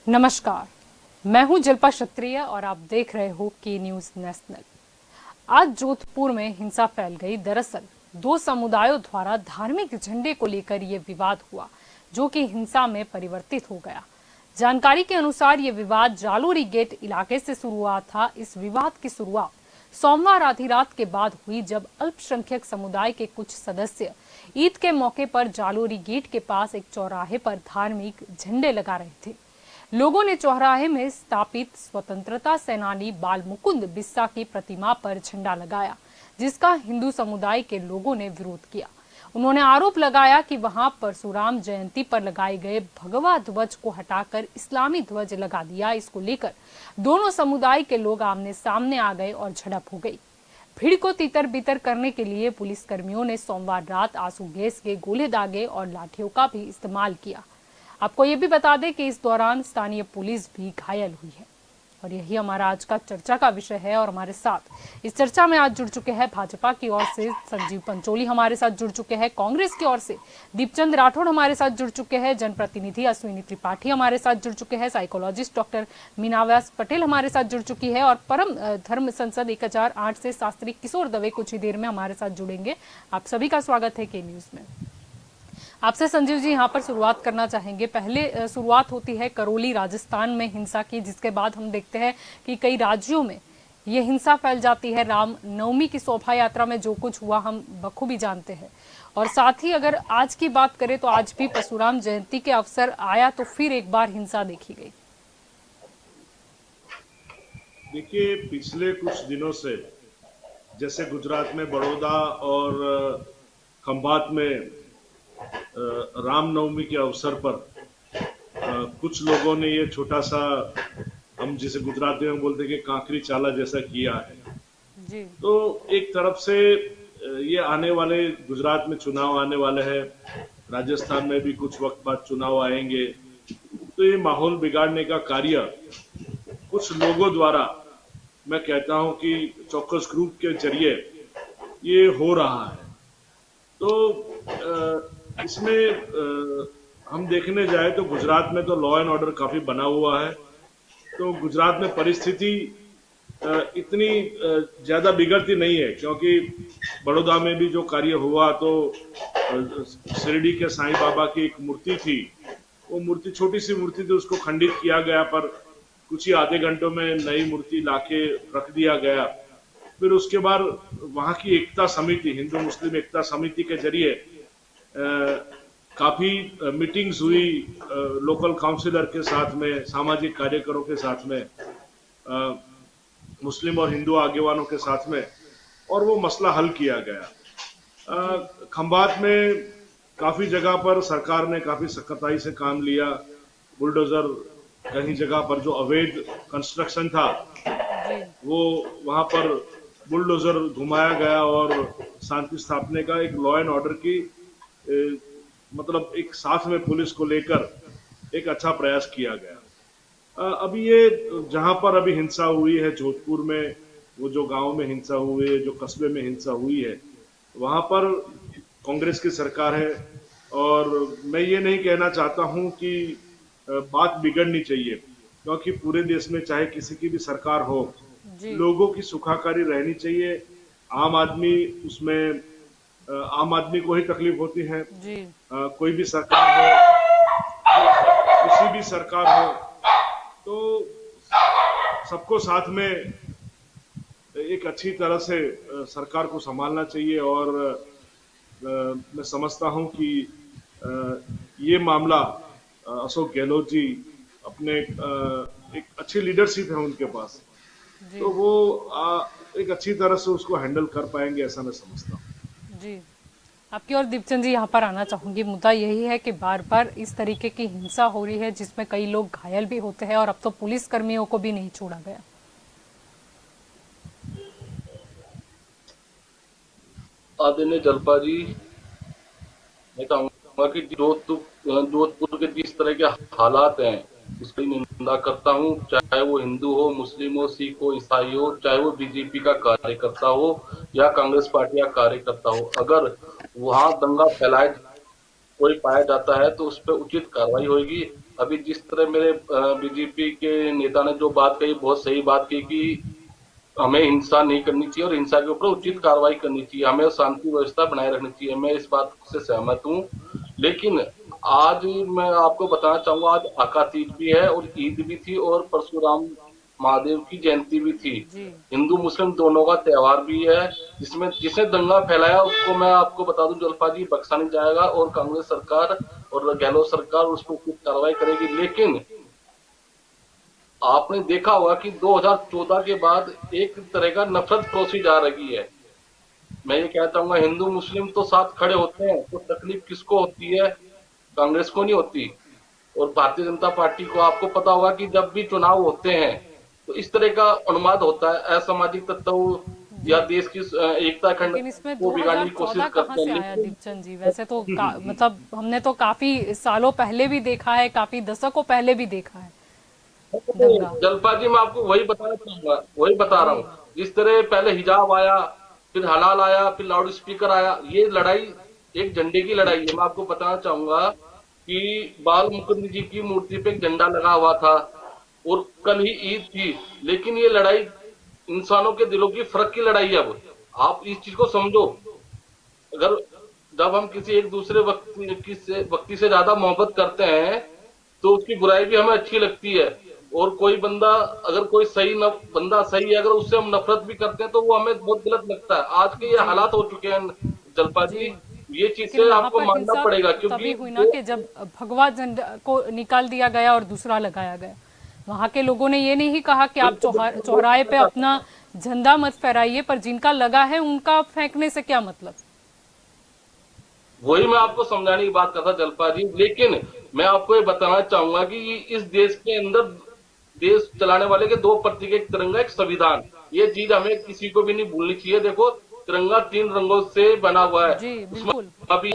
नमस्कार, मैं हूं जल्पा क्षत्रिय और आप देख रहे हो के न्यूज नेशनल। आज जोधपुर में हिंसा फैल गई। दरअसल दो समुदायों द्वारा धार्मिक झंडे को लेकर यह विवाद हुआ, जो कि हिंसा में परिवर्तित हो गया। जानकारी के अनुसार ये विवाद जालोरी गेट इलाके से शुरू हुआ था। इस विवाद की शुरुआत सोमवार आधी रात के बाद हुई, जब अल्पसंख्यक समुदाय के कुछ सदस्य ईद के मौके पर जालोरी गेट के पास एक चौराहे पर धार्मिक झंडे लगा रहे थे। लोगों ने चौराहे में स्थापित स्वतंत्रता सेनानी बाल मुकुंद बिस्सा की प्रतिमा पर झंडा लगाया, जिसका हिंदू समुदाय के लोगों ने विरोध किया। उन्होंने आरोप लगाया कि वहां परशुराम जयंती पर लगाए गए भगवा ध्वज को हटाकर इस्लामी ध्वज लगा दिया। इसको लेकर दोनों समुदाय के लोग आमने सामने आ गए और झड़प हो गई। भीड़ को तितर बितर करने के लिए पुलिस कर्मियों ने सोमवार रात आंसू गैस के गोले दागे और लाठियों का भी इस्तेमाल किया। आपको ये भी बता दें कि इस दौरान स्थानीय पुलिस भी घायल हुई है। और यही हमारा आज का चर्चा का विषय है। और हमारे साथ इस चर्चा में आज जुड़ चुके हैं भाजपा की ओर से संजीव पंचोली, हमारे साथ जुड़ चुके हैं कांग्रेस की ओर से दीपचंद राठौड़, हमारे साथ जुड़ चुके हैं जनप्रतिनिधि अश्विनी त्रिपाठी, हमारे साथ जुड़ चुके हैं साइकोलॉजिस्ट डॉक्टर मीनाव्यास पटेल, हमारे साथ जुड़ चुकी है, और परम धर्म संसद 1008 से शास्त्री किशोर दवे कुछ ही देर में हमारे साथ जुड़ेंगे। आप सभी का स्वागत है के न्यूज में। आपसे संजीव जी यहाँ पर शुरुआत करना चाहेंगे। पहले शुरुआत होती है करौली राजस्थान में हिंसा की, जिसके बाद हम देखते हैं कि कई राज्यों में ये हिंसा फैल जाती है। राम नवमी की शोभा यात्रा में जो कुछ हुआ हम बखूबी जानते हैं। और साथ ही अगर आज की बात करें तो आज भी परशुराम जयंती के अवसर आया तो फिर एक बार हिंसा देखी गई। देखिए, पिछले कुछ दिनों से जैसे गुजरात में बड़ौदा और खंभात में रामनवमी के अवसर पर कुछ लोगों ने ये छोटा सा, हम जिसे गुजराती में बोलते हैं कि कांकरी चाला जैसा किया है जी। तो एक तरफ से ये आने वाले, गुजरात में चुनाव आने वाले हैं, राजस्थान में भी कुछ वक्त बाद चुनाव आएंगे, तो ये माहौल बिगाड़ने का कार्य कुछ लोगों द्वारा, मैं कहता हूं कि चौकस ग्रुप के जरिए ये हो रहा है। तो इसमें हम देखने जाए तो गुजरात में तो लॉ एंड ऑर्डर काफी बना हुआ है। तो गुजरात में परिस्थिति इतनी ज्यादा बिगड़ती नहीं है, क्योंकि बड़ौदा में भी जो कार्य हुआ तो शिरडी के साईं बाबा की एक मूर्ति थी, वो मूर्ति छोटी सी मूर्ति थी, उसको खंडित किया गया, पर कुछ ही आधे घंटों में नई मूर्ति लाके रख दिया गया। फिर उसके बाद वहां की एकता समिति, हिंदू मुस्लिम एकता समिति के जरिए काफी मीटिंग्स हुई लोकल काउंसिलर के साथ में, सामाजिक कार्यकरों के साथ में, मुस्लिम और हिंदू आगेवानों के साथ में, और वो मसला हल किया गया। खंभात में काफी जगह पर सरकार ने काफी सख्ताई से काम लिया। बुलडोजर, कहीं जगह पर जो अवैध कंस्ट्रक्शन था वो वहां पर बुलडोजर घुमाया गया और शांति स्थापने का, एक लॉ एंड ऑर्डर की मतलब एक साथ में पुलिस को लेकर एक अच्छा प्रयास किया गया। अभी ये जहां पर अभी हिंसा हुई है जोधपुर में, वो जो गांव में हिंसा हुई है, जो कस्बे में हिंसा हुई है, वहां पर कांग्रेस की सरकार है। और मैं ये नहीं कहना चाहता हूं कि बात बिगड़नी चाहिए, क्योंकि पूरे देश में चाहे किसी की भी सरकार हो, लोगों की सुखाकारी रहनी चाहिए। आम आदमी उसमें, आम आदमी को ही तकलीफ होती है जी। कोई भी सरकार हो, किसी भी सरकार हो, तो सबको साथ में एक अच्छी तरह से सरकार को संभालना चाहिए। और मैं समझता हूं कि ये मामला अशोक गहलोत जी अपने एक अच्छी लीडरशिप है उनके पास, तो वो एक अच्छी तरह से उसको हैंडल कर पाएंगे, ऐसा मैं समझता हूँ जी। आपकी और दीपचंद जी यहाँ पर आना चाहूंगी। मुद्दा यही है कि बार बार इस तरीके की हिंसा हो रही है, जिसमें कई लोग घायल भी होते हैं, और अब तो पुलिस कर्मियों को भी नहीं छोड़ा गया। आदरणीय जल्पा जी, मैं कहूँगा कि जोधपुर के जिस तरह के हालात हैं उसकी निंदा करता हूँ, चाहे वो हिंदू हो, मुस्लिम हो, सिख हो, ईसाई हो, चाहे वो बीजेपी का कार्यकर्ता हो या कांग्रेस पार्टी का कार्यकर्ता हो। अगर वहां दंगा फैलाए कोई पाया जाता है तो उस पर उचित कार्रवाई होगी। अभी जिस तरह मेरे बीजेपी के नेता ने जो बात कही, बहुत सही बात की कि हमें हिंसा नहीं करनी चाहिए और हिंसा के ऊपर उचित कार्रवाई करनी चाहिए, हमें शांति व्यवस्था बनाए रखनी चाहिए। मैं इस बात से सहमत हूँ। लेकिन आज मैं आपको बताना चाहूंगा, आज आकातीज भी है और ईद भी थी और परशुराम महादेव की जयंती भी थी। जी हिंदू मुस्लिम दोनों का त्योहार भी है, जिसमें जिसने दंगा फैलाया उसको मैं आपको बता दूं जलपा जी, बख्शा नहीं जाएगा और कांग्रेस सरकार और गहलोत सरकार उस पर कुछ कार्रवाई करेगी। लेकिन आपने देखा होगा कि 2014 के बाद एक तरह का नफरत प्रोसी जा रही है। मैं ये कहता हूँ हिंदू मुस्लिम तो साथ खड़े होते हैं, तो तकलीफ किसको होती है? कांग्रेस को नहीं होती। और भारतीय जनता पार्टी को आपको पता होगा कि जब भी चुनाव होते हैं तो इस तरह का उन्माद होता है, असामाजिक तत्व या देश की एकता अखंडता लेकिन इसमें को बिगाड़ने की कोशिश 2014 कहाँ करते से हैं। आया लेकिन दीपचंद जी? वैसे तो मतलब हमने तो काफी सालों पहले भी देखा है, काफी दशकों पहले भी देखा है दंगा। जलपा जी मैं आपको वही बताना चाहूंगा, वही बता रहा हूँ। जिस तरह पहले हिजाब आया, फिर हलाल आया, फिर लाउड स्पीकर आया, ये लड़ाई एक झंडे की लड़ाई है। मैं आपको बताना चाहूंगा कि बाल मुकुंद जी की मूर्ति पे एक झंडा लगा हुआ था और कल ही ईद थी, लेकिन ये लड़ाई इंसानों के दिलों की फर्क की लड़ाई है। अब आप इस चीज को समझो। अगर जब हम किसी एक दूसरे व्यक्ति से ज्यादा मोहब्बत करते हैं तो उसकी बुराई भी हमें अच्छी लगती है। और कोई बंदा अगर कोई बंदा सही है, अगर उससे हम नफरत भी करते हैं तो वो हमें बहुत गलत लगता है। आज के ये हालात हो चुके हैं जलपा जी, ये चीज लेकिन से वहां आपको पर मानना हिंसा पड़ेगा तभी क्योंकि हुई ना कि जब भगवा झंडा को निकाल दिया गया और दूसरा लगाया गया। वहां के लोगों ने ये नहीं कहा कि आप चौराहे पे अपना झंडा मत फहराइए, पर जिनका लगा है उनका फेंकने से क्या मतलब? वही मैं आपको समझाने की बात करता जलपा जी। लेकिन मैं आपको ये बताना चाहूंगा कि इस देश के अंदर देश चलाने वाले के दो प्रतीक, एक तिरंगा, एक संविधान। ये चीज हमें किसी को भी नहीं भूलनी चाहिए। देखो तिरंगा 3 रंगों से बना हुआ है, जी उसमें बिल्कुल। अभी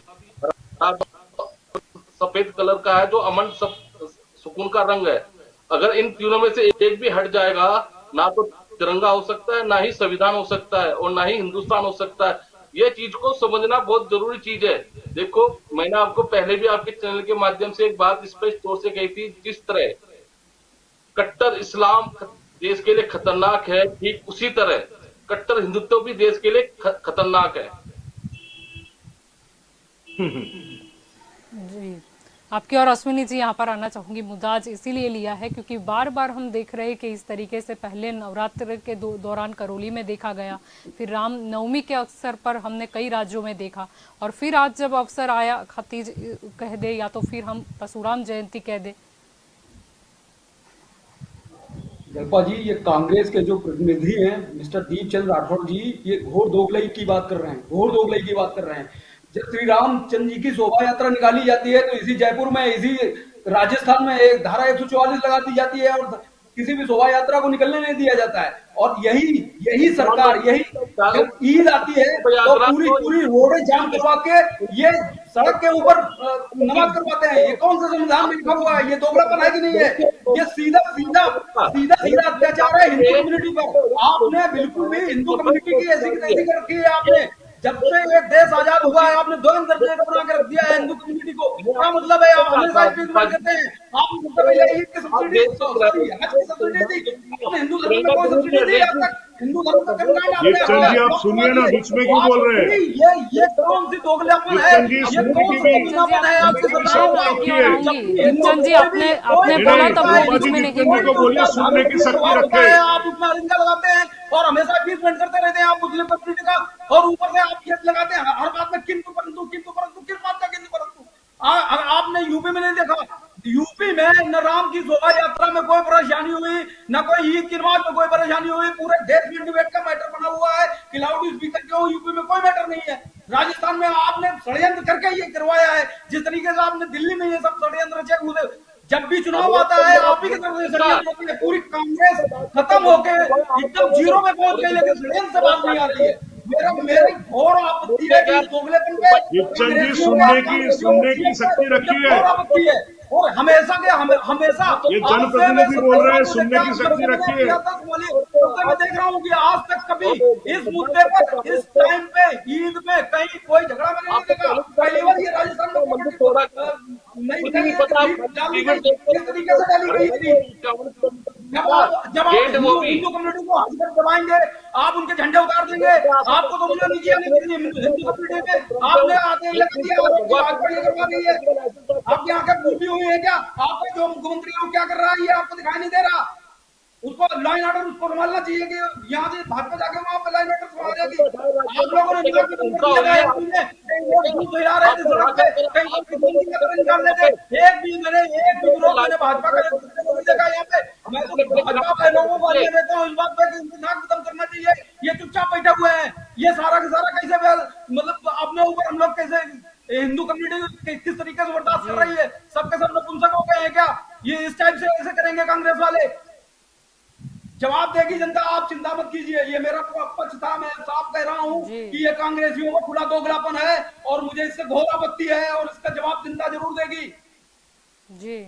सफेद कलर का है जो अमन सुकून का रंग है। अगर इन तीनों में से एक भी हट जाएगा, ना तो तिरंगा हो सकता है, ना ही संविधान हो सकता है और ना ही हिंदुस्तान हो सकता है। ये चीज को समझना बहुत जरूरी चीज है। देखो मैंने आपको पहले भी आपके चैनल के माध्यम से एक बात स्पष्ट तौर से कही थी, जिस तरह कट्टर इस्लाम देश के लिए खतरनाक है, ठीक उसी तरह कट्टर हिंदुत्व भी देश के लिए खतरनाक है। जी आपकी और अश्विनी जी यहाँ पर आना चाहूंगी। मुद्दा आज इसीलिए लिया है क्योंकि बार बार हम देख रहे हैं कि इस तरीके से पहले नवरात्र के दौरान करौली में देखा गया, फिर राम नवमी के अवसर पर हमने कई राज्यों में देखा, और फिर आज जब अवसर आया खतीज कह दे या तो फिर हम परशुराम जयंती कह दे। जलपा जी, ये कांग्रेस के जो प्रतिनिधि हैं मिस्टर दीपचंद राठौड़ जी, ये घोर दोगलई की बात कर रहे हैं, घोर दोगलई की बात कर रहे हैं। जब श्री रामचंद्र जी की शोभा यात्रा निकाली जाती है तो इसी जयपुर में, इसी राजस्थान में एक धारा 144 लगा दी जाती है और किसी भी शोभा यात्रा को निकलने नहीं दिया जाता है। और यही सरकार, यही जब ईद आती है तो पूरी रोडें जाम करवा के ये सड़क के ऊपर नमाज करवाते हैं। ये कौन सा संविधान में लिखा हुआ है? ये दोगलापन है कि नहीं है? ये सीधा अत्याचार है हिंदू कम्युनिटी पर। आपने बिल्कुल भी हिंदू कम्युनिटी की ऐसी कर रखी है। आपने जब से ये देश आजाद हुआ है आपने 2 दर्जे का बना के रख दिया है हिंदू कम्युनिटी को। क्या मतलब है? आप हमेशा ट्रीटमेंट करते हैं। आप पहले ईद की सब्सिडी, हज की सब्सिडी दी, आपने हिंदू धर्म में कोई सब्सिडी दी आज तक? हिंदू धर्म का कर्मकांड आपने दीपचंद जी आप सुनिए ना, बीच में क्यों बोल रहे हैं? ये कौन सी दोगलापन है? ये कौन सा दोगलापन है आपकी सरकार? दीपचंद जी आपने बोला तब वो बीच में नहीं बोलिए, सुनने की शक्ति रखे। आप इतना रिंगा लगाते हैं और हमेशा ट्रीटमेंट करते रहते हैं आप मुस्लिम कम्युनिटी का, और ऊपर से आप ये लगाते हैं हर बात में किंतु परंतु किस बात का किंतु परंतु? आपने यूपी में नहीं देखा? यूपी में न राम की शोभा यात्रा में कोई परेशानी हुई, न कोई ईद की नमाज में कोई परेशानी हुई। पूरे देश में डिबेट का मैटर बना हुआ है कि लाउड स्पीकर क्यों। यूपी में कोई मैटर नहीं है। राजस्थान में आपने षड्यंत्र करके ये करवाया है। जिस तरीके से आपने दिल्ली में ये सब षड्यंत्र रचे हुए, जब भी चुनाव आता है आप ही की तरफ से षड्यंत्र होती है। पूरी कांग्रेस खत्म होके एकदम जीरो में पहुंच गई, लेकिन षड्यंत्र से बात नहीं आ रही है। मेरी घोर आपत्ति है कि दोगलेपन पे सुनने की शक्ति रखी है। आपत्ति है और हमेशा ये जनप्रतिनिधि बोल रहे हैं, सुनने की शक्ति रखी है। होते मैं देख रहा हूँ कि आज तक कभी इस मुद्दे पर, इस टाइम पे, ईद पे कहीं कोई झगड़ा मैंने नहीं देखा। पहली बार ये राजस्थान में मंदिर तोड़ा नई मुझे नहीं पता डाली गई, किस तरीके से डाली गई थी? जब आप हिंदू कम्युनिटी को हाथ पर दबाएंगे, आप उनके झंडे उतार देंगे, आपको तो मुझे नहीं किया, लेकिन हिंदू कम्युनिटी में आपने आते ही लगा दिया और भाजपा ये करवा रही है। आपकी आंखें फूटी हुई है क्या? आपका जो मुख्यमंत्री है वो क्या कर रहा है, ये आपको दिखाई नहीं दे रहा? उसको लाइन ऑर्डर उसको संभालना चाहिए कि यहाँ से भाजपा जाके वहां पे लाइन ऑर्डर संभालेगी। आप लोगों ने निकाल के निकाल रहे थे, कहीं निकाल लेते, एक भी विरोध मैंने भाजपा का नहीं देखा यहाँ पे। मैं तो भाजपा के लोगों को देता हूँ इस बात पे नाक खत्म करना चाहिए। ये चुपचाप बैठे हुए हैं, ये सारा का सारा कैसे, मतलब अपने ऊपर हम लोग कैसे, हिंदू कम्युनिटी किस तरीके से बर्दाश्त कर रही है? सबके सब नपुंसक हो गए हैं क्या? ये इस टाइप से ऐसे करेंगे कांग्रेस वाले? जवाब देगी जनता, आप चिंता मत कीजिए। ये मेरा पक्ष था, मैं साफ कह रहा हूँ कि ये कांग्रेसियों का खुला दोगलापन है और मुझे इससे घोर आपत्ति है और इसका जवाब जनता जरूर देगी। जी,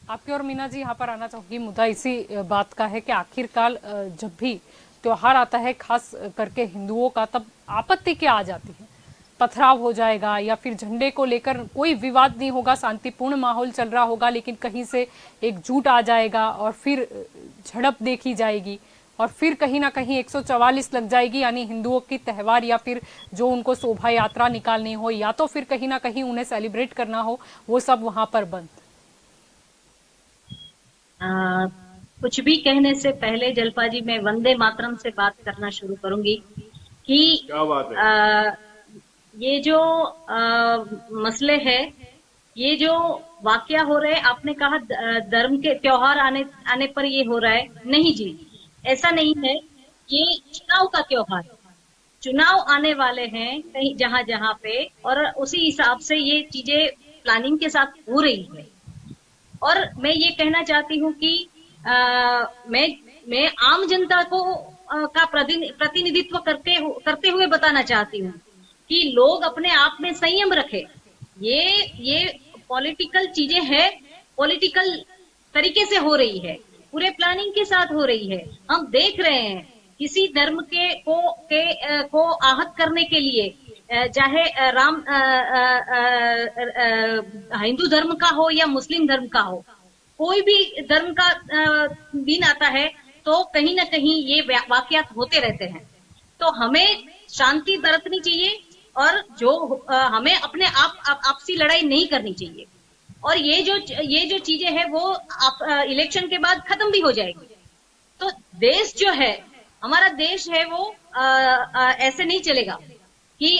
आपकी और मीना जी यहाँ पर आना चाहूंगी। मुद्दा इसी बात का है कि आखिरकार जब भी त्योहार आता है, खास करके हिंदुओं का, तब आपत्ति क्या आ जाती है? पथराव हो जाएगा या फिर झंडे को लेकर कोई विवाद नहीं होगा, शांतिपूर्ण माहौल चल रहा होगा, लेकिन कहीं से एक झूठ आ जाएगा और फिर झड़प देखी जाएगी और फिर कहीं ना कहीं 144 लग जाएगी, यानी हिंदुओं की त्योहार या फिर जो उनको शोभा यात्रा निकालनी हो या तो फिर कहीं ना कहीं उन्हें सेलिब्रेट करना हो, वो सब वहां पर बंद। कुछ भी कहने से पहले जलपा जी, मैं वंदे मातरम से बात करना शुरू करूंगी कि क्या बात है? ये जो मसले है, ये जो वाकया हो रहे, आपने कहा धर्म के त्योहार आने पर ये हो रहा है। नहीं जी, ऐसा नहीं है। ये चुनाव का त्योहार, चुनाव आने वाले हैं कहीं जहां पे, और उसी हिसाब से ये चीजें प्लानिंग के साथ हो रही है। और मैं ये कहना चाहती हूँ कि मैं आम जनता को का प्रतिनिधित्व करते हुए बताना चाहती हूँ कि लोग अपने आप में संयम रखें। ये पॉलिटिकल चीजें हैं, पॉलिटिकल तरीके से हो रही है, पूरे प्लानिंग के साथ हो रही है। हम देख रहे हैं किसी धर्म को आहत करने के लिए, चाहे हिंदू धर्म का हो या मुस्लिम धर्म का हो, कोई भी धर्म का दिन आता है तो कहीं ना कहीं ये वाकयात होते रहते हैं। तो हमें शांति बरतनी चाहिए और हमें अपने आपसी लड़ाई नहीं करनी चाहिए। और ये जो चीजें हैं वो इलेक्शन के बाद खत्म भी हो जाएगी। तो देश जो है, हमारा देश है, वो ऐसे नहीं चलेगा कि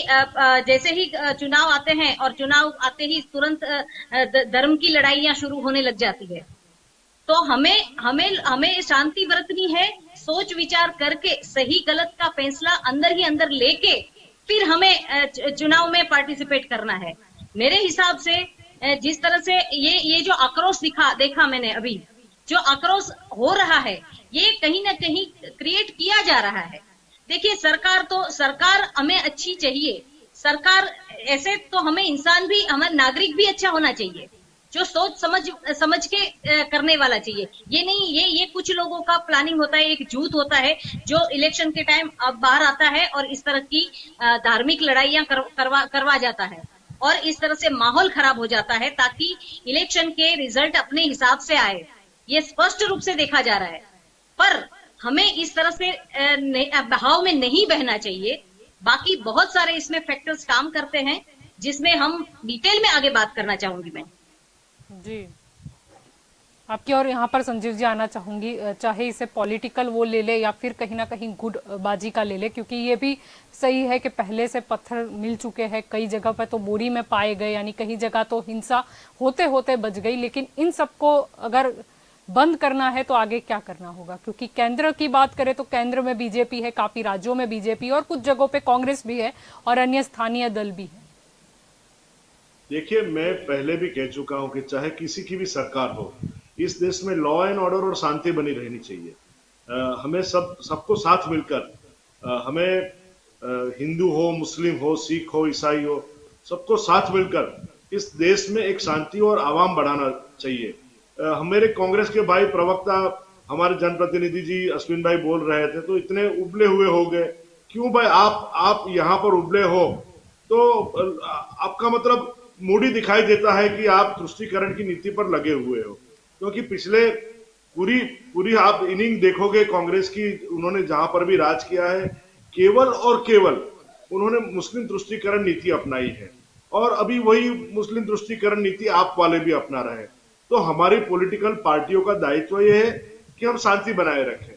जैसे ही चुनाव आते हैं और चुनाव आते ही तुरंत धर्म की लड़ाइयां शुरू होने लग जाती है। तो हमें शांति बरतनी है, सोच विचार करके सही गलत का फैसला अंदर ही अंदर लेके फिर हमें चुनाव में पार्टिसिपेट करना है। मेरे हिसाब से जिस तरह से ये जो आक्रोश देखा मैंने अभी, जो आक्रोश हो रहा है, ये कहीं ना कहीं क्रिएट किया जा रहा है। देखिए, सरकार हमें अच्छी चाहिए। सरकार ऐसे तो हमें इंसान भी, हमारे नागरिक भी अच्छा होना चाहिए, जो सोच समझ के करने वाला चाहिए। ये नहीं ये कुछ लोगों का प्लानिंग होता है, एक झूठ होता है जो इलेक्शन के टाइम अब बाहर आता है और इस तरह की धार्मिक लड़ाइयां करवा जाता है और इस तरह से माहौल खराब हो जाता है ताकि इलेक्शन के रिजल्ट अपने हिसाब से आए। ये स्पष्ट रूप से देखा जा रहा है। पर हमें इस तरह से बहाव में नहीं बहना चाहिए। बाकी बहुत सारे इसमें फैक्टर्स काम करते हैं जिसमें हम डिटेल में आगे बात करना चाहूंगी मैं। जी, आपकी और यहाँ पर संजीव जी आना चाहूंगी। चाहे इसे पॉलिटिकल वो ले ले या फिर कहीं ना कहीं गुटबाजी का ले ले, क्योंकि ये भी सही है कि पहले से पत्थर मिल चुके हैं, कई जगह पर तो बोरी में पाए गए, यानी कई जगह तो हिंसा होते होते बच गई। लेकिन इन सबको अगर बंद करना है तो आगे क्या करना होगा? क्योंकि केंद्र की बात करें तो केंद्र में बीजेपी है, काफी राज्यों में बीजेपी और कुछ जगहों पे कांग्रेस भी है और अन्य स्थानीय दल भी है। देखिए, मैं पहले भी कह चुका हूं कि चाहे किसी की भी सरकार हो, इस देश में लॉ एंड ऑर्डर और शांति बनी रहनी चाहिए। हमें सबको साथ मिलकर हमें हिंदू हो, मुस्लिम हो, सिख हो, ईसाई हो, सबको साथ मिलकर इस देश में एक शांति और आवाम बढ़ाना चाहिए। मेरे कांग्रेस के भाई प्रवक्ता हमारे जनप्रतिनिधि जी अश्विन भाई बोल रहे थे, तो इतने उबले हुए हो गए। क्यों भाई आप यहाँ पर उबले हो? तो आपका मतलब मूड ही दिखाई देता है कि आप तुष्टीकरण की नीति पर लगे हुए हो। क्योंकि पिछले पूरी पूरी आप इनिंग देखोगे कांग्रेस की, उन्होंने जहां पर भी राज किया है, केवल और केवल उन्होंने मुस्लिम तुष्टीकरण नीति अपनाई है, और अभी वही मुस्लिम तुष्टीकरण नीति आप वाले भी अपना रहे हैं। तो हमारी पॉलिटिकल पार्टियों का दायित्व यह है कि हम शांति बनाए रखें।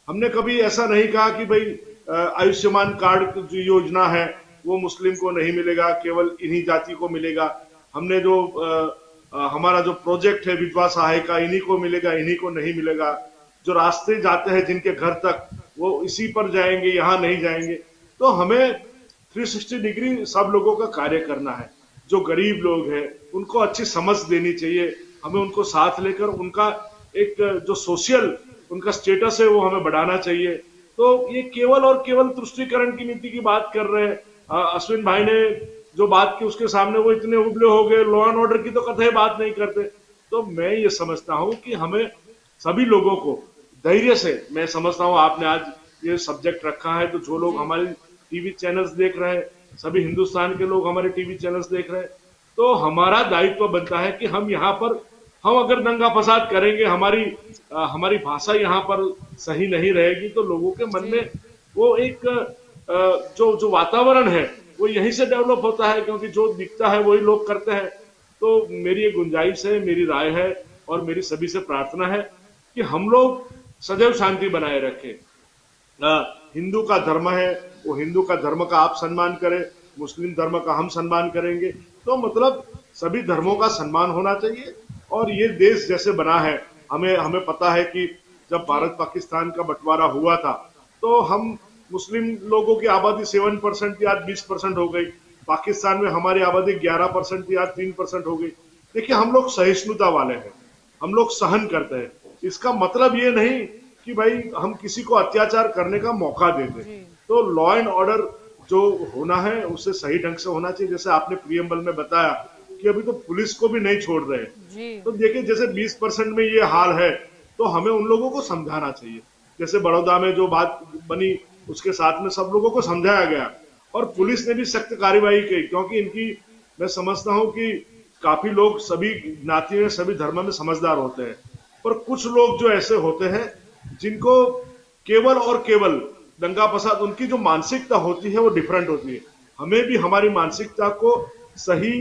हमने कभी ऐसा नहीं कहा कि भाई आयुष्मान कार्ड जो योजना है वो मुस्लिम को नहीं मिलेगा, केवल इन्हीं जाति को मिलेगा। हमने जो हमारा जो प्रोजेक्ट है विधवा सहायता, इन्हीं को मिलेगा, इन्हीं को नहीं मिलेगा। जो रास्ते जाते हैं जिनके घर तक, वो इसी पर जाएंगे, यहाँ नहीं जाएंगे। तो हमें 360 डिग्री सब लोगों का कार्य करना है। जो गरीब लोग हैं उनको अच्छी समझ देनी चाहिए, हमें उनको साथ लेकर उनका एक जो सोशल उनका स्टेटस है वो हमें बढ़ाना चाहिए। तो ये केवल और केवल तुष्टीकरण की नीति की बात कर रहे हैं। अश्विन भाई ने जो बात की उसके सामने वो इतने उबले हो गए, लॉ एंड ऑर्डर की तो कतई बात नहीं करते। तो मैं ये समझता हूं कि हमें सभी लोगों को धैर्य से, मैं समझता हूं आपने आज ये सब्जेक्ट रखा है, तो जो लोग हमारे टीवी चैनल्स देख रहे हैं, सभी हिंदुस्तान के लोग हमारे टीवी चैनल्स देख रहे हैं, तो हमारा दायित्व बनता है कि हम यहाँ पर, हम अगर दंगा फसाद करेंगे, हमारी भाषा यहाँ पर सही नहीं रहेगी, तो लोगों के मन में वो एक जो वातावरण है वो यहीं से डेवलप होता है, क्योंकि जो दिखता है वही लोग करते हैं। तो मेरी ये गुंजाइश है, मेरी राय है और मेरी सभी से प्रार्थना है कि हम लोग सदैव शांति बनाए रखें। हिंदू का धर्म है, वो हिंदू का धर्म का आप सम्मान करें, मुस्लिम धर्म का हम सम्मान करेंगे। तो मतलब सभी धर्मों का सम्मान होना चाहिए। और ये देश जैसे बना है, हमें पता है कि जब भारत पाकिस्तान का बंटवारा हुआ था तो हम मुस्लिम लोगों की आबादी 7% थी, आज 20% हो गई। पाकिस्तान में हमारी आबादी 11% थी, आज 3% हो गई। देखिए, हम लोग सहिष्णुता वाले हैं, हम लोग सहन करते हैं। इसका मतलब ये नहीं कि भाई हम किसी को अत्याचार करने का मौका देते। तो लॉ एंड ऑर्डर जो होना है उससे सही ढंग से होना चाहिए। जैसे आपने प्रियम्बल में बताया कि अभी तो पुलिस को भी नहीं छोड़ रहे, तो देखिए जैसे 20% में ये हाल है, तो हमें उन लोगों को समझाना चाहिए। जैसे बड़ौदा में जो बात बनी उसके साथ में सब लोगों को समझाया गया और पुलिस ने भी सख्त कार्रवाई की, क्योंकि इनकी, मैं समझता हूं कि काफी लोग सभी ज्ञाति में, सभी धर्म में समझदार होते हैं, पर कुछ लोग जो ऐसे होते हैं जिनको केवल और केवल दंगा फसाद, उनकी जो मानसिकता होती है वो डिफरेंट होती है। हमें भी हमारी मानसिकता को सही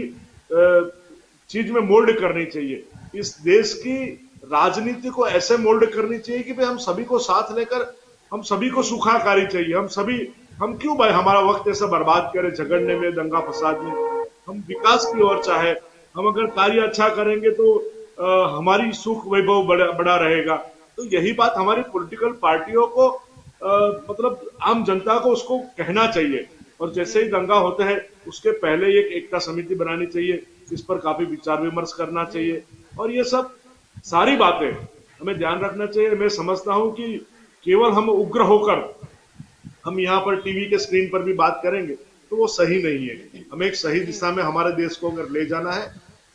चीज में मोल्ड करनी चाहिए। इस देश की राजनीति को ऐसे मोल्ड करनी चाहिए कि भाई हम सभी को साथ लेकर, हम सभी को सुखाकारी चाहिए। हम क्यों भाई हमारा वक्त ऐसा बर्बाद करें झगड़ने में, दंगा फसाद में? हम विकास की ओर चाहे, हम अगर कार्य अच्छा करेंगे तो हमारी सुख वैभव बड़ा रहेगा। तो यही बात हमारी पॉलिटिकल पार्टियों को मतलब आम जनता को उसको कहना चाहिए। और जैसे ही दंगा होते हैं उसके पहले एक एकता समिति बनानी चाहिए, इस पर काफी विचार विमर्श करना चाहिए। और ये सब सारी बातें हमें ध्यान रखना चाहिए। मैं समझता हूं कि केवल हम उग्र होकर हम यहाँ पर टीवी के स्क्रीन पर भी बात करेंगे तो वो सही नहीं है। हमें एक सही दिशा में हमारे देश को अगर ले जाना है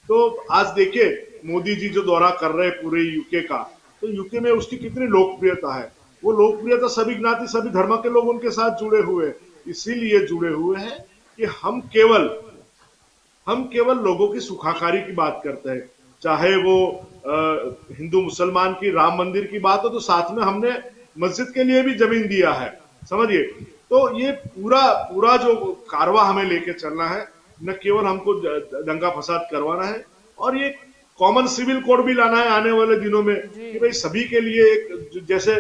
तो आज देखिए मोदी जी जो दौरा कर रहे हैं पूरे यूके का, तो यूके में उसकी कितनी लोकप्रियता है। वो लोकप्रियता सभी ज्ञाति, सभी धर्म के लोग उनके साथ जुड़े हुए, इसीलिए जुड़े हुए हैं कि हम केवल लोगों की सुखाकारी की बात करते हैं। चाहे वो हिंदू मुसलमान की राम मंदिर की बात हो, तो साथ में हमने मस्जिद के लिए भी जमीन दिया है, समझिए। तो ये पूरा जो कारवा हमें लेके चलना है, न केवल हमको दंगा फसाद करवाना है, और ये कॉमन सिविल कोड भी लाना है आने वाले दिनों में कि भाई सभी के लिए एक, जैसे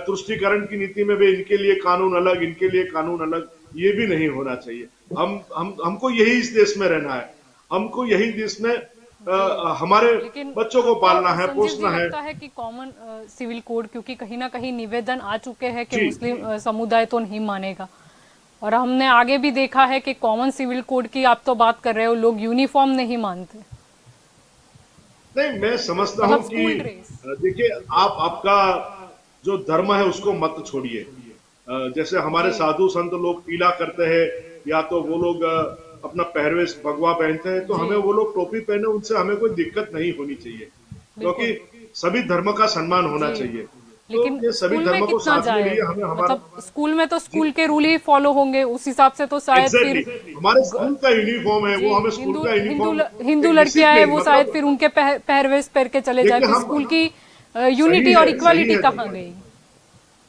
तुष्टीकरण की नीति में भी इनके लिए कानून अलग, इनके लिए कानून अलग, ये भी नहीं होना चाहिए। हमको यही इस देश में रहना है, हमको यही देश में हमारे बच्चों को पालना है, पोसना है। लगता है कि कॉमन सिविल कोड, क्योंकि कहीं ना कहीं निवेदन आ चुके हैं कि मुस्लिम समुदाय तो नहीं मानेगा, और हमने आगे भी देखा है कि कॉमन सिविल कोड की आप तो बात कर रहे हो, लोग यूनिफॉर्म नहीं मानते। नहीं, मैं समझता हूँ कि देखिए आपका जो धर्म है उसको मत छोड़िए। जैसे हमारे साधु संत लोग टीला करते हैं, या तो वो लोग अपना पहरवेश भगवा पहनते हैं, तो हमें वो लोग टोपी पहने, उनसे हमें कोई दिक्कत नहीं होनी चाहिए, क्योंकि सभी धर्म का सम्मान होना चाहिए। लेकिन ये सभी स्कूल में धर्मों को कितना साथ में जाए, लिए हमें हमारा मतलब स्कूल में तो स्कूल के रूल ही फॉलो होंगे, उस हिसाब से तो शायद फिर एग्जैक्टली हमारे स्कूल का यूनिफॉर्म है, जी, वो हमें स्कूल हिंदू का हिंदू यूनिफॉर्म हिंदू एक लड़कियां हैं, डिसिप्लिन वो शायद मतलब फिर उनके पहरवेश पहन के चले जाए, देखिए फिर हम स्कूल की सही यूनिटी और है, सही इक्वालिटी है कहाँ जलपा गई?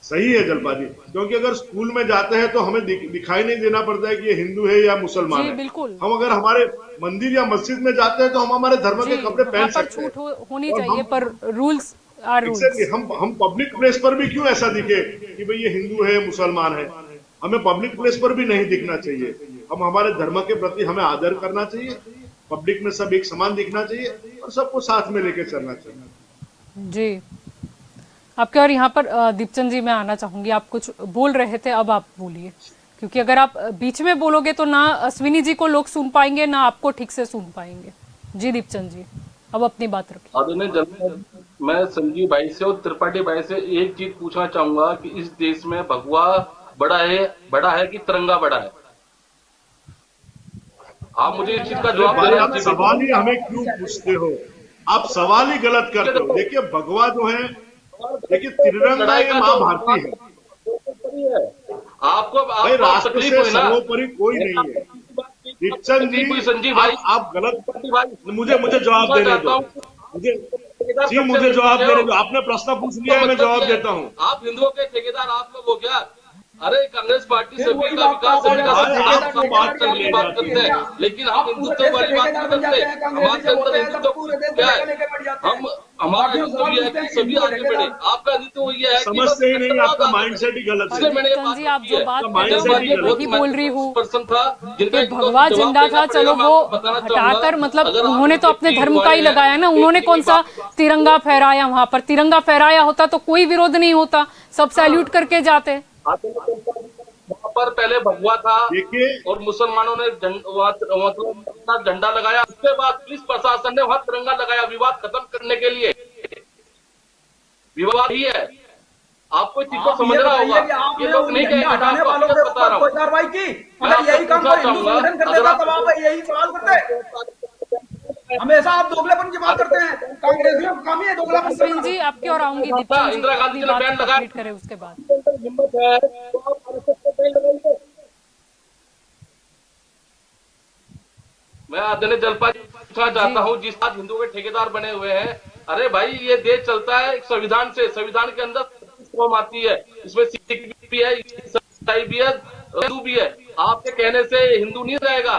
सही है जलपा जी, क्योंकि अगर स्कूल में जाते हैं तो हमें दिखाई नहीं देना पड़ता है कि ये हिंदू है या मुसलमान जी है। बिल्कुल। हम अगर हमारे मंदिर या मस्जिद में जाते हैं तो हम हमारे धर्म जी के कपड़े वहां पहन पर सकते हैं। छूट होनी और चाहिए, हम पर रूल्स आर एग्जैक्टली रूल्स। हम पब्लिक प्लेस पर भी क्यों ऐसा दिखे कि भाई ये हिंदू है मुसलमान है, हमें पब्लिक प्लेस पर भी नहीं दिखना चाहिए। हम हमारे धर्म के प्रति हमें आदर करना चाहिए, पब्लिक में सब एक समान दिखना चाहिए और सबको साथ में लेकर चलना चाहिए। जी आपके, और यहाँ पर दीपचंद जी मैं आना चाहूंगी, आप कुछ बोल रहे थे, अब आप बोलिए, क्योंकि अगर आप बीच में बोलोगे तो ना अश्विनी जी को लोग सुन पाएंगे ना आपको ठीक से सुन पाएंगे। जी दीपचंद जी अब अपनी बात रखिए। आदरणीय जलपा, मैं संजीव भाई से और त्रिपाठी भाई से एक चीज पूछना चाहूंगा कि इस देश में भगवा बड़ा है कि तिरंगा बड़ा है? आप मुझे इस चीज का जवाब दें। आप सवाल ही हमें क्यों पूछते हो? आप सवाल ही गलत करते हो। देखिए भगवा जो है, देखिए तिरंगा ये माँ भारती है। आपको भाई राष्ट्र तकलीफ से हुई ना? सर्वोपरि कोई नहीं है। दीपचंद जी संजीव भाई, आप गलत, मुझे जवाब देने दो, मुझे जवाब देने दो। आपने प्रश्न पूछ लिया है, मैं जवाब देता हूँ। आप हिंदुओं के ठेकेदार आप लोग हो क्या? अरे कांग्रेस पार्टी फिर सभी वही का बात विकास, सभी का आपको बात करनी है बात करते हैं, लेकिन हम हिंदुत्व वाली बात नहीं करते। हमारे अंदर हिंदुत्व क्या है? हम हमारा हिंदुत्व ये है कि सभी आगे बढ़े। आपका हिंदुत्व ये है कि समझते ही नहीं, आपका माइंडसेट ही गलत है। दीपचंद जी आप जो बात कर रहे हो mindset ही मैं गलत वही बोल रही हूँ पर्सन था जिनका कि भगवा झंडा था, चलो वो हटाकर, मतलब उन्होंने तो अपने धर्म का ही लगाया ना, उन्होंने कौन सा तिरंगा फहराया? वहां पर तिरंगा फहराया होता तो कोई विरोध नहीं होता, सब सैल्यूट करके जाते। वहां पर पहले भगवा था देखिए और मुसलमानों ने मतलब झंडा लगाया। उसके बाद पुलिस प्रशासन ने वहां तिरंगा लगाया विवाद खत्म करने के लिए। विवाद ही है, आपको चीज को समझना होगा। ये लोग नहीं कहेंगे, हटाने वालों के बता रहा ऊपर हूँ। कोई कार्रवाई की? अगर यही काम कोई हिंदू संगठन कर देता तब आप यही सवाल करते? हमेशा आप दोगलेपन की बात करते हैं। कांग्रेसियों का काम ही है दोगलापन अश्विन करना। जी आपकी और आऊंगी, दीपचंद जी इंदिरा गांधी अपनी ने बात बैन लगाया। कंप्लीट करें उसके बाद। हिम्मत है तो आप RSS को बैन लगाइए। मैं आदरणीय जलपा जी पूछना चाहता हूँ, जिस आज हिंदुओं के ठेकेदार बने हुए हैं, अरे भाई ये देश चलता है संविधान से। संविधान के अंदर कौम आती है, इसमें सिख भी है, ईसाई भी है, हिंदू भी है। आपके कहने से हिंदू नहीं रहेगा।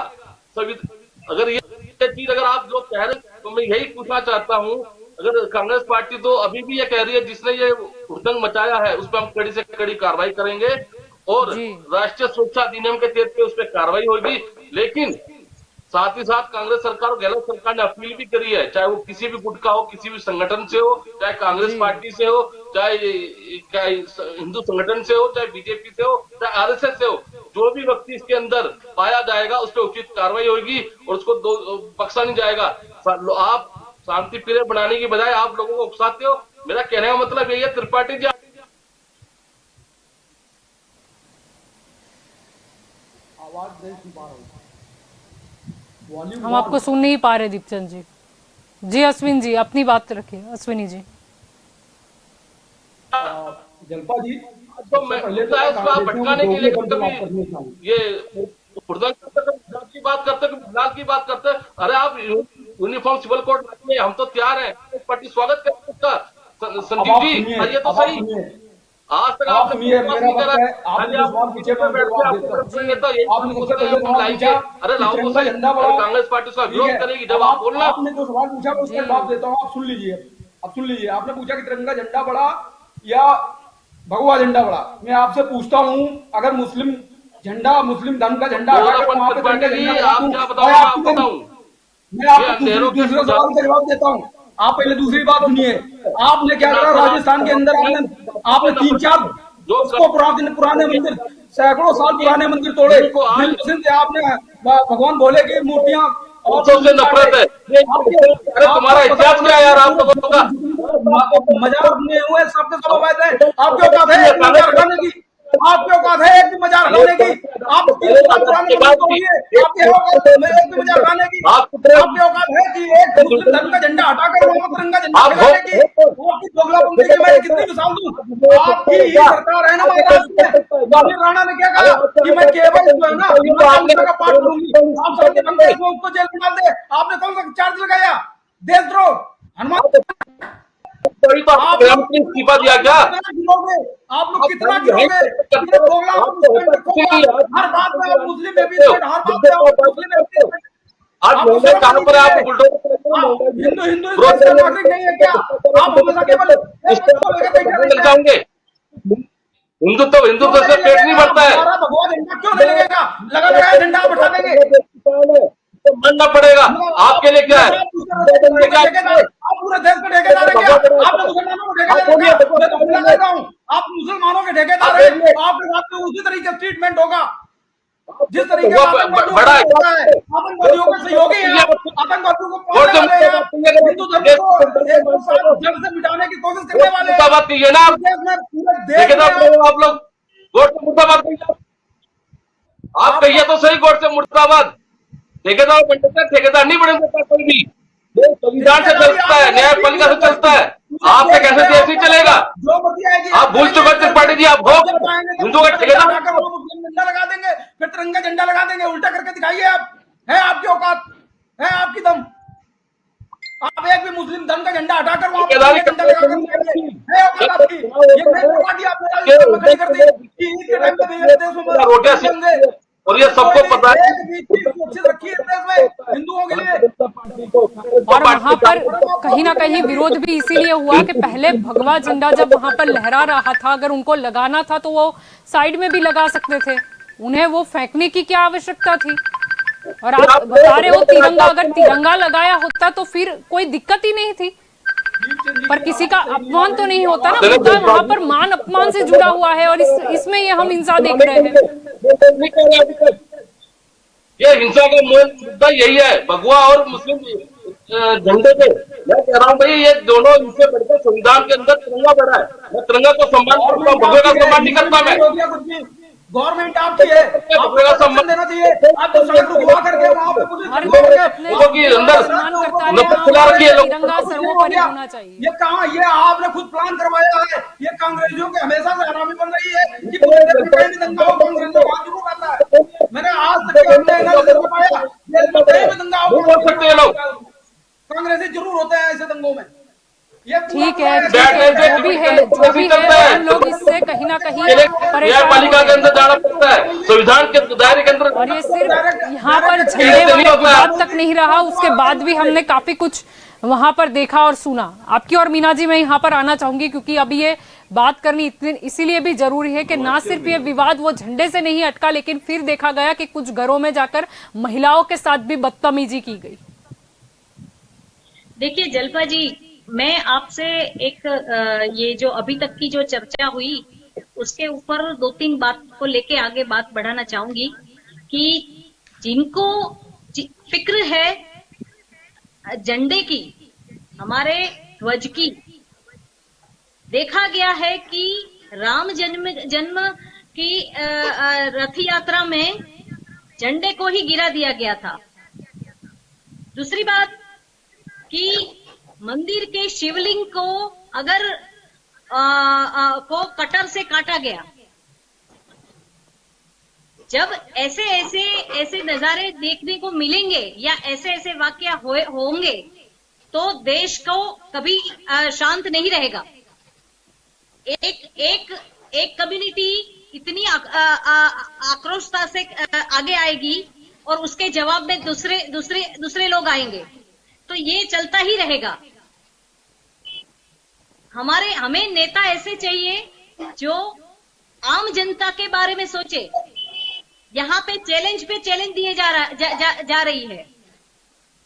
अगर ये चीज अगर आप लोग कह रहे हैं तो मैं यही पूछना चाहता हूँ, अगर कांग्रेस पार्टी तो अभी भी ये कह रही है जिसने ये हुड़दंग मचाया है उस पर हम कड़ी से कड़ी कार्रवाई करेंगे और जी। राष्ट्रीय सुरक्षा अधिनियम के तहत पे उस पर कार्रवाई होगी। लेकिन साथ ही साथ कांग्रेस सरकार और गहलोत सरकार ने अपील भी करी है, चाहे वो किसी भी गुट का हो, किसी भी संगठन से हो, चाहे कांग्रेस पार्टी से हो, चाहे हिंदू संगठन से हो, चाहे बीजेपी से हो, चाहे आरएसएस से हो, जो भी व्यक्ति इसके अंदर पाया जाएगा उस पर उचित कार्रवाई होगी और उसको बख्शा नहीं जाएगा। आप शांति प्रिय बनाने की बजाय आप लोगों को उकसाते हो। मेरा कहने का मतलब यही है, त्रिपाठी जी आवाज नहीं सुन पा रहा हूं। हम आपको सुन नहीं पा रहे दीपचंद जी। जी अश्विन जी अपनी बात रखिए। अश्विनी जी जलपा जी तो मैं उसको आप भटकाने के लिए कभी ये की बात करते, बिलाल की बात करते। अरे आप यूनिफॉर्म सिविल कोड लाइए, हम तो तैयार हैं, पार्टी स्वागत करते उसका। संजीव जी आइए तो सही। आज तक आप आपने सुनिए, मेरा वक्त है। आपने जो सवाल पूछे मैं उनका जवाब देता हूं। आपने सबसे पहले सवाल पूछा अरे लाओ तो सही, झंडा बड़ा कांग्रेस पार्टी उसका विरोध करेगी जब आप बोलना। आपने जो सवाल पूछा मैं उसका जवाब देता हूँ, आप सुन लीजिए। अब सुन लीजिए, आपने पूछा कि तिरंगा झंडा बड़ा या भगवा झंडा बड़ा। मैं आपसे पूछता हूँ, अगर मुस्लिम झंडा, मुस्लिम धर्म का झंडा वहां पे तिरंगा झंडा, आप क्या बताओ? मैं आपको दूसरे सवाल का जवाब देता हूँ। आप पहले दूसरी बात सुनिए। आपने क्या करा राजस्थान के अंदर? आपने 3-4 उसको पुराने मंदिर, सैकड़ों साल पुराने मंदिर तोड़े। आपने भगवान भोले की मूर्तियां और से नफरत है। अरे तुम्हारा इतिहास क्या है यार? आप लोगों का मजाक नहीं हुए, सबके सब अवैध है। आप क्यों कहते हैं की? आपके औकात है एक भी मजार हटाने की? आप आपकी औकात है एक भी मजार हटाने की? आपकी औकात है कि एक मुस्लिम धर्म का झंडा हटाकर वहां तिरंगा झंडा फहराने की? वो आपकी दोगलापंथी की मैं कितनी मिसाल दूं? आपकी ही सरकार है ना महाराष्ट्र में। राहुल राणा ने क्या कहा कि मैं केवल जो है ना हिंदू का पाठ करूंगी, आप सबके बंदे को उसको जेल में डाल दे। आपने कौन सा चार्ज लगाया? देशद्रोह। हनुमान वही तो आप प्रधानमंत्री इस्तीफा दिया क्या? आप लोग कितना गिरोगे? हर बात में आप मुस्लिम एपिसोड, हर बात में आप मुस्लिम एपिसोड। आज महंगाई कहां पर है? आप बुलडोजर हिंदू नागरिक नहीं है क्या? आप हमेशा केवल लग जाओगे। हिंदुत्व से पेट नहीं भरता है। भगवा झंडा क्यों नहीं लगेगा? लगा लगाया झंडा आप हटा देंगे तो मानना पड़ेगा। आपके लिए क्या है? आप पूरे देश के ठेकेदार है क्या? आप मुसलमानों को ठेकेदार है? आप मुसलमानों के ठेकेदार है। आपके साथ में उसी तरीके से ट्रीटमेंट होगा जिस तरीके का बड़ा आतंकवादियों के सहयोगी है। आतंकवादियों को हिंदू धर्म को जड़ से मिटाने की कोशिश करने वाले हैं। बात कीजिए ना आप लोग गोड से मुर्दाबाद कहिए। आप कहिए तो सही, गोड से मुर्दाबाद। ठेकेदार नहीं बने सकता कोई भी। संविधान से चलता है, न्यायपालिका से चलता है। आपसे कैसे देश ही चलेगा? आप भूल चुके त्रिपाठी जी, आप हो हिंदू का ठेकेदार। झंडा लगा देंगे, फिर तिरंगा झंडा लगा देंगे। उल्टा करके दिखाइए। आप है आपकी औकात, है आपकी दम। आप एक भी मुस्लिम धर्म का झंडा हटाकर वहां पर झंडा लगा है औकात आपकी। ये नहीं पार्टी आपने खड़ी कर दी कि इसके टाइम पे देश में रोटियां, और ये सबको पता है। रखी है देश में हिंदुओं के लिए। और वहां पर कहीं ना कहीं विरोध भी इसीलिए हुआ कि पहले भगवा झंडा जब वहां पर लहरा रहा था, अगर उनको लगाना था तो वो साइड में भी लगा सकते थे। उन्हें वो फेंकने की क्या आवश्यकता थी? और आप बता रहे हो तिरंगा, अगर तिरंगा लगाया होता तो फिर कोई दिक्कत ही नहीं थी। पर किसी का अपमान तो नहीं होता ना, मुद्दा वहां पर मान अपमान से जुड़ा हुआ है और इसमें ये हम हिंसा देख रहे हैं। ये हिंसा का मूल मुद्दा यही है, भगवा और मुस्लिम झंडे पे। मैं कह रहा हूँ भाई, ये दोनों इनसे बढ़कर संविधान के अंदर तिरंगा बढ़ा है। मैं तिरंगा को सम्मान करता हूँ, भगवा का सम्मान नहीं करता। मैं गवर्नमेंट आपकी है, आपको सम्मान देना चाहिए। आप तो सड़क रुकवा करके वहां पे पुलिस होना चाहिए। ये कहाँ, ये आपने खुद प्लान करवाया है। ये कांग्रेसियों के हमेशा से हरामी बन रही है कि पूरे देश में कहीं भी दंगा हो कांग्रेसियों को हाथ जरूर आता है। मैंने आज तक पाया कहीं भी दंगा हो कांग्रेसी जरूर होते हैं ऐसे दंगों में। ठीक है, जो भी है हम लोग इससे कहीं ना कहीं न्यायपालिका के अंदर जाना पड़ता है, संविधान के दायरे के अंदर। और ये सिर्फ यहाँ पर झंडे वाली बात तक नहीं रहा, उसके बाद भी हमने काफी कुछ वहां पर देखा और सुना। आपकी और मीना जी, मैं यहाँ पर आना चाहूंगी क्योंकि अभी ये बात करनी इसीलिए भी जरूरी है कि ना सिर्फ ये विवाद वो झंडे से नहीं अटका, लेकिन फिर देखा गया कि कुछ घरों में जाकर महिलाओं के साथ भी बदतमीजी की गई। देखिए जल्पा जी, मैं आपसे एक ये जो अभी तक की जो चर्चा हुई उसके ऊपर 2-3 बात को लेके आगे बात बढ़ाना चाहूंगी कि जिनको फिक्र है झंडे की, हमारे ध्वज की, देखा गया है कि राम जन्म की रथ यात्रा में झंडे को ही गिरा दिया गया था। दूसरी बात कि मंदिर के शिवलिंग को अगर को कटर से काटा गया, जब ऐसे नजारे देखने को मिलेंगे या ऐसे वाकया होंगे तो देश को कभी शांत नहीं रहेगा। एक कम्युनिटी इतनी आक्रोशता से आगे आएगी और उसके जवाब में दूसरे लोग आएंगे, तो ये चलता ही रहेगा। हमें नेता ऐसे चाहिए जो आम जनता के बारे में सोचे। यहाँ पे चैलेंज दिए जा रही है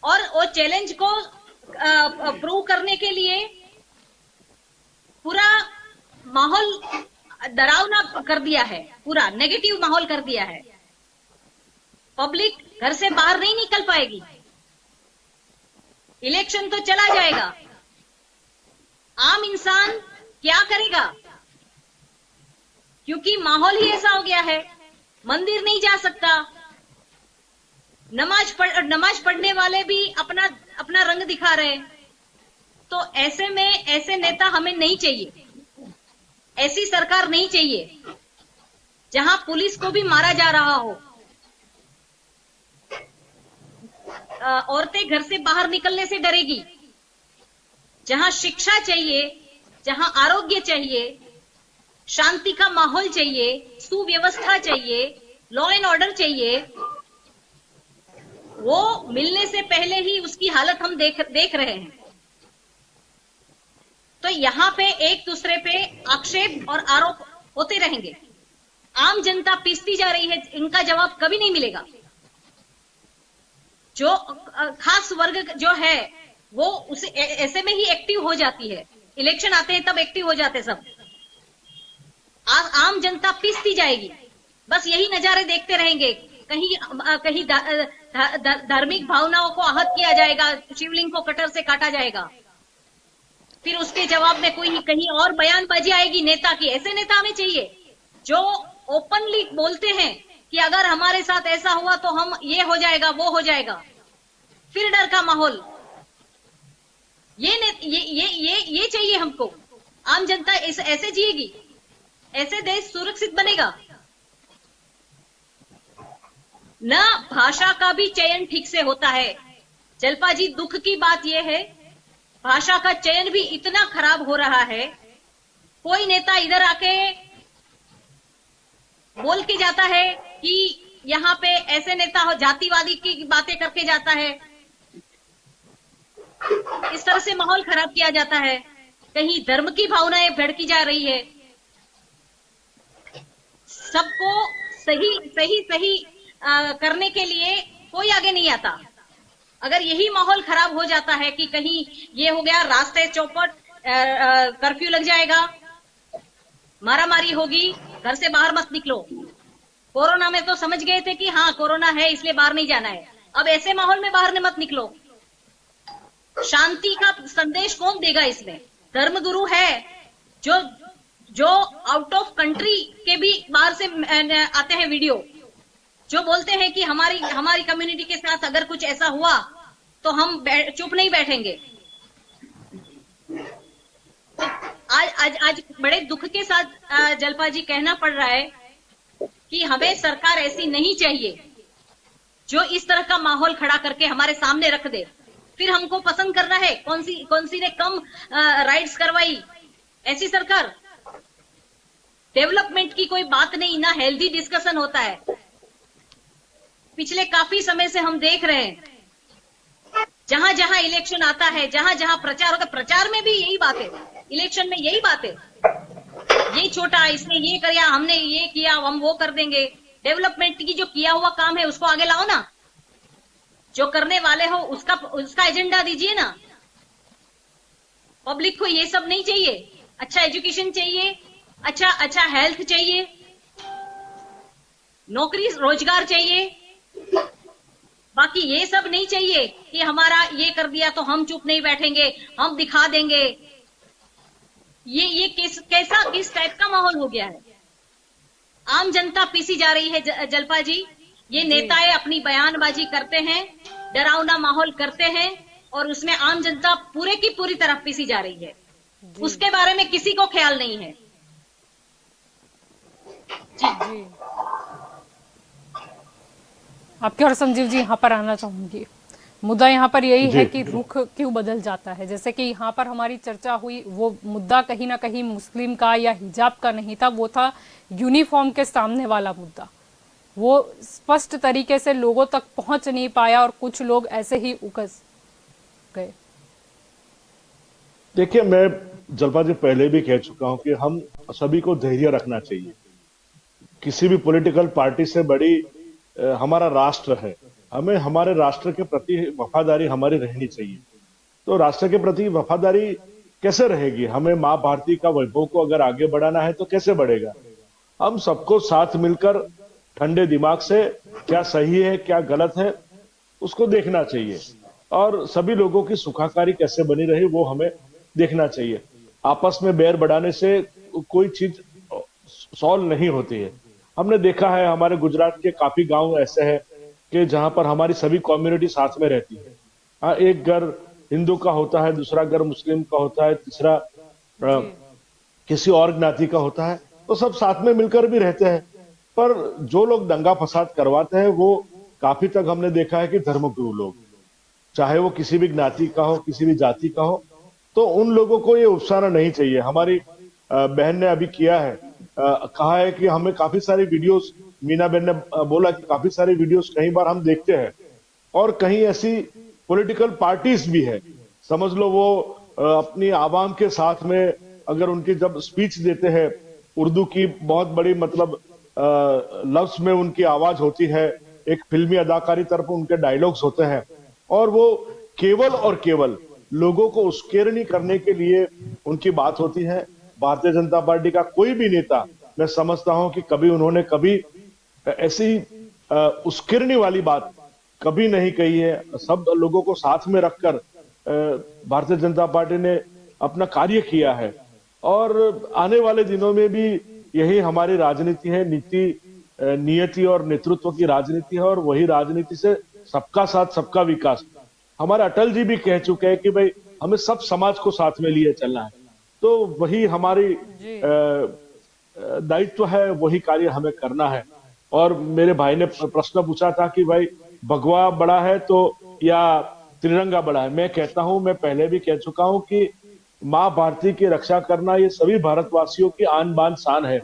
और वो चैलेंज को प्रूव करने के लिए पूरा माहौल डरावना कर दिया है, पूरा नेगेटिव माहौल कर दिया है। पब्लिक घर से बाहर नहीं निकल पाएगी। इलेक्शन तो चला जाएगा, आम इंसान क्या करेगा? क्योंकि माहौल ही ऐसा हो गया है, मंदिर नहीं जा सकता, नमाज पढ़ने वाले भी अपना अपना रंग दिखा रहे हैं। तो ऐसे में ऐसे नेता हमें नहीं चाहिए, ऐसी सरकार नहीं चाहिए जहां पुलिस को भी मारा जा रहा हो, औरतें घर से बाहर निकलने से डरेगी, जहां शिक्षा चाहिए, जहां आरोग्य चाहिए, शांति का माहौल चाहिए, सुव्यवस्था चाहिए, लॉ एंड ऑर्डर चाहिए, वो मिलने से पहले ही उसकी हालत हम देख रहे हैं। तो यहां पे एक दूसरे पे आक्षेप और आरोप होते रहेंगे। आम जनता पीसती जा रही है, इनका जवाब कभी नहीं मिलेगा। जो खास वर्ग जो है वो उसे ऐसे में ही एक्टिव हो जाती है, इलेक्शन आते हैं तब एक्टिव हो जाते सब। आम जनता पीसती जाएगी, बस यही नजारे देखते रहेंगे। कहीं धार्मिक भावनाओं को आहत किया जाएगा, शिवलिंग को कटर से काटा जाएगा, फिर उसके जवाब में कोई कहीं और बयानबाजी आएगी नेता की। ऐसे नेता हमें चाहिए जो ओपनली बोलते हैं कि अगर हमारे साथ ऐसा हुआ तो हम ये हो जाएगा, वो हो जाएगा, फिर डर का माहौल। ये चाहिए हमको। आम जनता ऐसे जिएगी, ऐसे देश सुरक्षित बनेगा। न भाषा का भी चयन ठीक से होता है। जलपा जी, दुख की बात यह है, भाषा का चयन भी इतना खराब हो रहा है। कोई नेता इधर आके बोल के जाता है कि यहाँ पे ऐसे नेता हो, जातिवादी की बातें करके जाता है, इस तरह से माहौल खराब किया जाता है। कहीं धर्म की भावनाएं भड़की जा रही है। सबको सही करने के लिए कोई आगे नहीं आता। अगर यही माहौल खराब हो जाता है कि कहीं ये हो गया, रास्ते चौपट, कर्फ्यू लग जाएगा, मारामारी होगी, घर से बाहर मत निकलो। कोरोना में तो समझ गए थे कि हाँ कोरोना है इसलिए बाहर नहीं जाना है, अब ऐसे माहौल में बाहर मत निकलो। शांति का संदेश कौन देगा इसमें? धर्मगुरु है जो आउट ऑफ कंट्री के भी बाहर से आते हैं वीडियो, जो बोलते हैं कि हमारी कम्युनिटी के साथ अगर कुछ ऐसा हुआ तो हम चुप नहीं बैठेंगे। आज बड़े दुख के साथ जलपा जी कहना पड़ रहा है कि हमें सरकार ऐसी नहीं चाहिए जो इस तरह का माहौल खड़ा करके हमारे सामने रख दे। फिर हमको पसंद करना है कौन सी ने कम राइट्स करवाई, ऐसी सरकार। डेवलपमेंट की कोई बात नहीं, ना हेल्दी डिस्कशन होता है। पिछले काफी समय से हम देख रहे हैं जहां जहां इलेक्शन आता है, जहां जहां प्रचार होता है, प्रचार में भी यही बात है, इलेक्शन में यही बात है, ये छोटा इसने ये किया, हमने ये किया, हम वो कर देंगे। डेवलपमेंट की जो किया हुआ काम है उसको आगे लाओ ना, जो करने वाले हो उसका एजेंडा दीजिए ना। पब्लिक को ये सब नहीं चाहिए। अच्छा एजुकेशन चाहिए, अच्छा हेल्थ चाहिए, नौकरी रोजगार चाहिए, बाकी ये सब नहीं चाहिए कि हमारा ये कर दिया तो हम चुप नहीं बैठेंगे, हम दिखा देंगे। ये किस टाइप का माहौल हो गया है? आम जनता पीसी जा रही है जलपा जी। ये नेताएं अपनी बयानबाजी करते हैं, डरावना माहौल करते हैं और उसमें आम जनता पूरे की पूरी तरह पीसी जा रही है। उसके बारे में किसी को ख्याल नहीं है। जी आपके और संजीव जी यहाँ पर आना चाहूंगी। मुद्दा यहाँ पर यही है कि रुख क्यों बदल जाता है। जैसे कि यहाँ पर हमारी चर्चा हुई, वो मुद्दा कहीं ना कहीं मुस्लिम का या हिजाब का नहीं था, वो था यूनिफॉर्म के सामने वाला मुद्दा। वो स्पष्ट तरीके से लोगों तक पहुंच नहीं पाया और कुछ लोग ऐसे ही उकस गए। देखिए, मैं जलपा जी पहले भी कह चुका हूं कि हम सभी को धैर्य रखना चाहिए। किसी भी पॉलिटिकल पार्टी से बड़ी हमारा राष्ट्र है। हमें हमारे राष्ट्र के प्रति वफादारी हमारी रहनी चाहिए। तो राष्ट्र के प्रति वफादारी कैसे रहेगी? हमें मां भारती का वैभव को अगर आगे बढ़ाना है तो कैसे बढ़ेगा? हम सबको साथ मिलकर ठंडे दिमाग से क्या सही है क्या गलत है उसको देखना चाहिए और सभी लोगों की सुखाकारी कैसे बनी रहे वो हमें देखना चाहिए। आपस में बैर बढ़ाने से कोई चीज सॉल्व नहीं होती है। हमने देखा है हमारे गुजरात के काफी गांव ऐसे हैं कि जहां पर हमारी सभी कम्युनिटी साथ में रहती है। हाँ, एक घर हिंदू का होता है, दूसरा घर मुस्लिम का होता है, तीसरा किसी और ज्ञाति का होता है, तो सब साथ में मिलकर भी रहते हैं। पर जो लोग दंगा फसाद करवाते हैं वो काफी तक हमने देखा है कि धर्मगुरु लोग, चाहे वो किसी भी ज्ञाति का हो, किसी भी जाति का हो, तो उन लोगों को ये उकसाना नहीं चाहिए। हमारी बहन ने अभी किया है, कहा है कि हमें काफी सारी वीडियोस, मीना बहन ने बोला कि काफी सारी वीडियोस कई बार हम देखते हैं और कहीं ऐसी पॉलिटिकल पार्टीज भी है, समझ लो वो अपनी आवाम के साथ में अगर उनकी जब स्पीच देते हैं, उर्दू की बहुत बड़ी मतलब लफ्ज में उनकी आवाज होती है, एक फिल्मी अदाकारी तरफ उनके डायलॉग्स होते हैं और वो केवल और केवल लोगों को उत्कीर्णी करने के लिए उनकी बात होती है। भारतीय जनता पार्टी का कोई भी नेता, मैं समझता हूं कि कभी उन्होंने कभी ऐसी उत्कीर्णी वाली बात कभी नहीं कही है। सब लोगों को साथ में रखकर भारतीय जनता पार्टी ने अपना कार्य किया है और आने वाले दिनों में भी यही हमारी राजनीति है। नीति, नियति और नेतृत्व की राजनीति है और वही राजनीति से सबका साथ सबका विकास। हमारे अटल जी भी कह चुके हैं कि भाई हमें सब समाज को साथ में लिए चलना है, तो वही हमारी दायित्व है, वही कार्य हमें करना है। और मेरे भाई ने प्रश्न पूछा था कि भाई भगवा बड़ा है तो या तिरंगा बड़ा है। मैं कहता हूं, मैं पहले भी कह चुका हूं कि माँ भारती की रक्षा करना ये सभी भारतवासियों की आन बान शान है।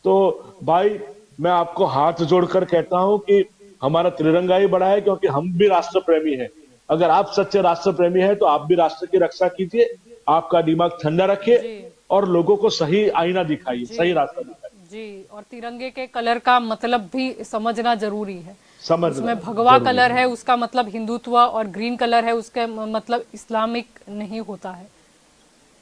तो भाई मैं आपको हाथ जोड़कर कहता हूं कि हमारा तिरंगा ही बड़ा है, क्योंकि हम भी राष्ट्र प्रेमी हैं। अगर आप सच्चे राष्ट्र प्रेमी हैं तो आप भी राष्ट्र की रक्षा कीजिए, आपका दिमाग ठंडा रखिए और लोगों को सही आईना दिखाइए, सही रास्ता दिखाइए। जी, और तिरंगे के कलर का मतलब भी समझना जरूरी है। समझना उसमें भगवा कलर है उसका मतलब हिंदुत्व और ग्रीन कलर है उसका मतलब इस्लामिक नहीं होता है।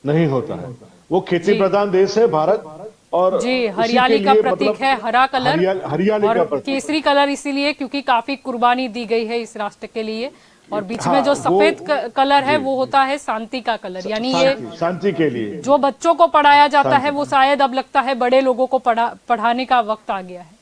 नहीं होता है। वो खेती प्रधान देश है भारत, और जी, हरियाली का प्रतीक है हरा कलर, हरियाली और का प्रतीक केसरी कलर इसीलिए क्योंकि काफी कुर्बानी दी गई है इस राष्ट्र के लिए। और बीच में जो सफेद कलर है वो होता है शांति का कलर, यानी ये शांति के लिए जो बच्चों को पढ़ाया जाता है वो शायद अब लगता है बड़े लोगों को पढ़ाने का वक्त आ गया है।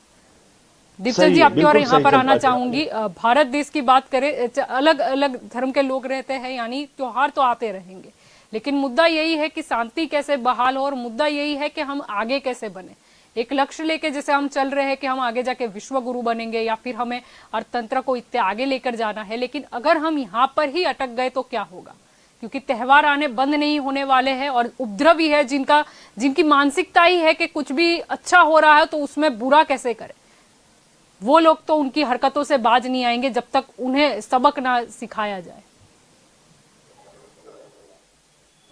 दीपचंद जी, आपकी और यहाँ पर आना चाहूंगी। भारत देश की बात करें, अलग अलग धर्म के लोग रहते हैं, यानी त्योहार तो आते रहेंगे, लेकिन मुद्दा यही है कि शांति कैसे बहाल हो और मुद्दा यही है कि हम आगे कैसे बने। एक लक्ष्य लेके जैसे हम चल रहे हैं कि हम आगे जाके विश्व गुरु बनेंगे या फिर हमें अर्थतंत्र को इतने आगे लेकर जाना है, लेकिन अगर हम यहाँ पर ही अटक गए तो क्या होगा? क्योंकि त्योहार आने बंद नहीं होने वाले हैं और उपद्रवी है जिनकी मानसिकता ही है कि कुछ भी अच्छा हो रहा है तो उसमें बुरा कैसे करें। वो लोग तो उनकी हरकतों से बाज नहीं आएंगे जब तक उन्हें सबक ना सिखाया जाए।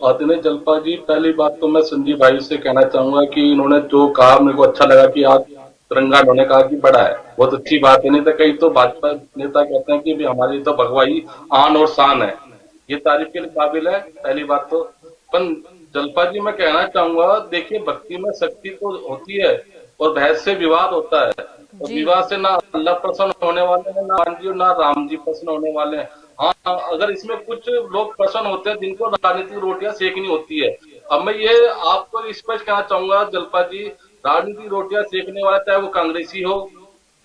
दिनेश जलपा जी, पहली बात तो मैं संजीव भाई से कहना चाहूंगा कि इन्होंने जो कहा मेरे को अच्छा लगा कि आज तिरंगा इन्होंने कहा कि बड़ा है, बहुत अच्छी बात है। नहीं तो कई तो भाजपा नेता कहते हैं कि हमारी तो भगवा ही आन और शान है, ये तारीफ के लिए काबिल है, पहली बात तो। पर जलपा जी मैं कहना चाहूंगा, देखिए भक्ति में शक्ति तो होती है और बहस से विवाद होता है, और विवाह से ना अल्लाह प्रसन्न होने वाले हैं, ना राम जी और ना राम जी प्रसन्न होने वाले हैं। हाँ, अगर इसमें कुछ लोग प्रसन्न होते हैं जिनको राजनीतिक रोटियां सेकनी होती है। अब मैं ये आपको स्पष्ट कहना चाहूंगा जलपा जी, राजनीतिक रोटियां सेकने वाला चाहे वो कांग्रेसी हो,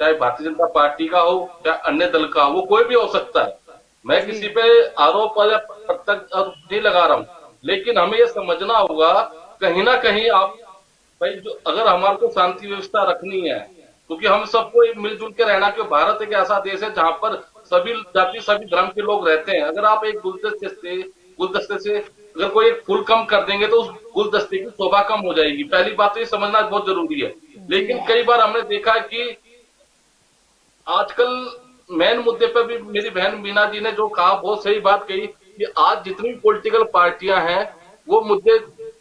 चाहे भारतीय जनता पार्टी का हो, चाहे अन्य दल का हो, वो कोई भी हो सकता है। मैं किसी पे आरोप या प्रत्यक्ष नहीं लगा रहा हूँ, लेकिन हमें ये समझना होगा कहीं ना कहीं आप भाई, जो अगर हमारे को शांति व्यवस्था रखनी है, क्योंकि हम सबको मिलजुल के रहना, क्योंकि भारत एक ऐसा देश है जहां पर सभी जाति सभी धर्म के लोग रहते हैं। अगर आप एक गुलदस्ते से अगर कोई एक फूल कम कर देंगे तो उस गुलदस्ते की शोभा कम हो जाएगी। पहली बात तो ये समझना बहुत जरूरी है। लेकिन कई बार हमने देखा है कि आजकल मेन मुद्दे पर भी मेरी बहन मीना जी ने जो कहा, बहुत सही बात कही कि आज जितनी भी पॉलिटिकल पार्टियां हैं वो मुद्दे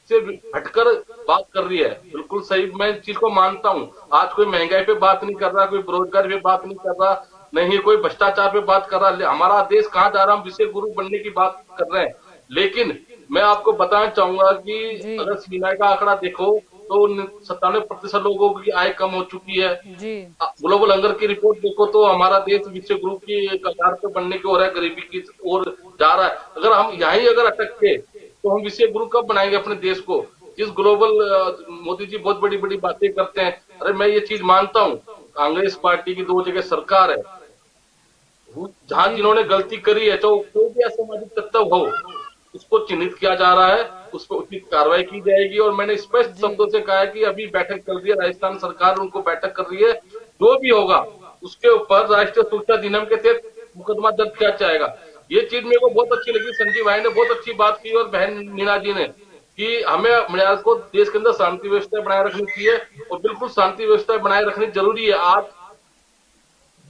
से हटकर बात कर रही है। बिल्कुल सही, मैं इस चीज को मानता हूँ। आज कोई महंगाई पे बात नहीं कर रहा, कोई बेरोजगारी पे बात नहीं कर रहा, नहीं कोई भ्रष्टाचार पे बात कर रहा। हमारा देश कहाँ जा रहा है, हम विश्व गुरु बनने की बात कर रहे हैं। लेकिन मैं आपको बताना चाहूंगा कि अगर सीनाई का आंकड़ा देखो तो 97% लोगों की आय कम हो चुकी है। ग्लोबल हंगर की रिपोर्ट देखो तो हमारा देश विश्व गुरु की कतार पे बनने की ओर है, गरीबी की ओर जा रहा है। अगर हम यहीं अगर अटक के तो हम विश्व गुरु कब बनाएंगे अपने देश को? जिस ग्लोबल मोदी जी बहुत बड़ी बड़ी बातें करते हैं, अरे मैं ये चीज मानता हूँ, कांग्रेस पार्टी की 2 जगह सरकार है, जहां जिन्होंने गलती करी है, तो कोई भी असामाजिक तत्व हो, उसको चिन्हित किया जा रहा है, उस पर उचित कार्रवाई की जाएगी। और मैंने स्पष्ट शब्दों से कहा है कि अभी बैठक चल रही है, राजस्थान सरकार उनको बैठक कर रही है, जो भी होगा उसके ऊपर राष्ट्रीय सुरक्षा अधिनियम के तहत मुकदमा दर्ज किया जाएगा। ये चीज मेरे को बहुत अच्छी लगी, संजीव भाई ने बहुत अच्छी बात की और बहन मीना जी ने, कि हमें मलयाल को देश के अंदर शांति व्यवस्था बनाए रखनी चाहिए, और बिल्कुल शांति व्यवस्था बनाए रखनी जरूरी है। आज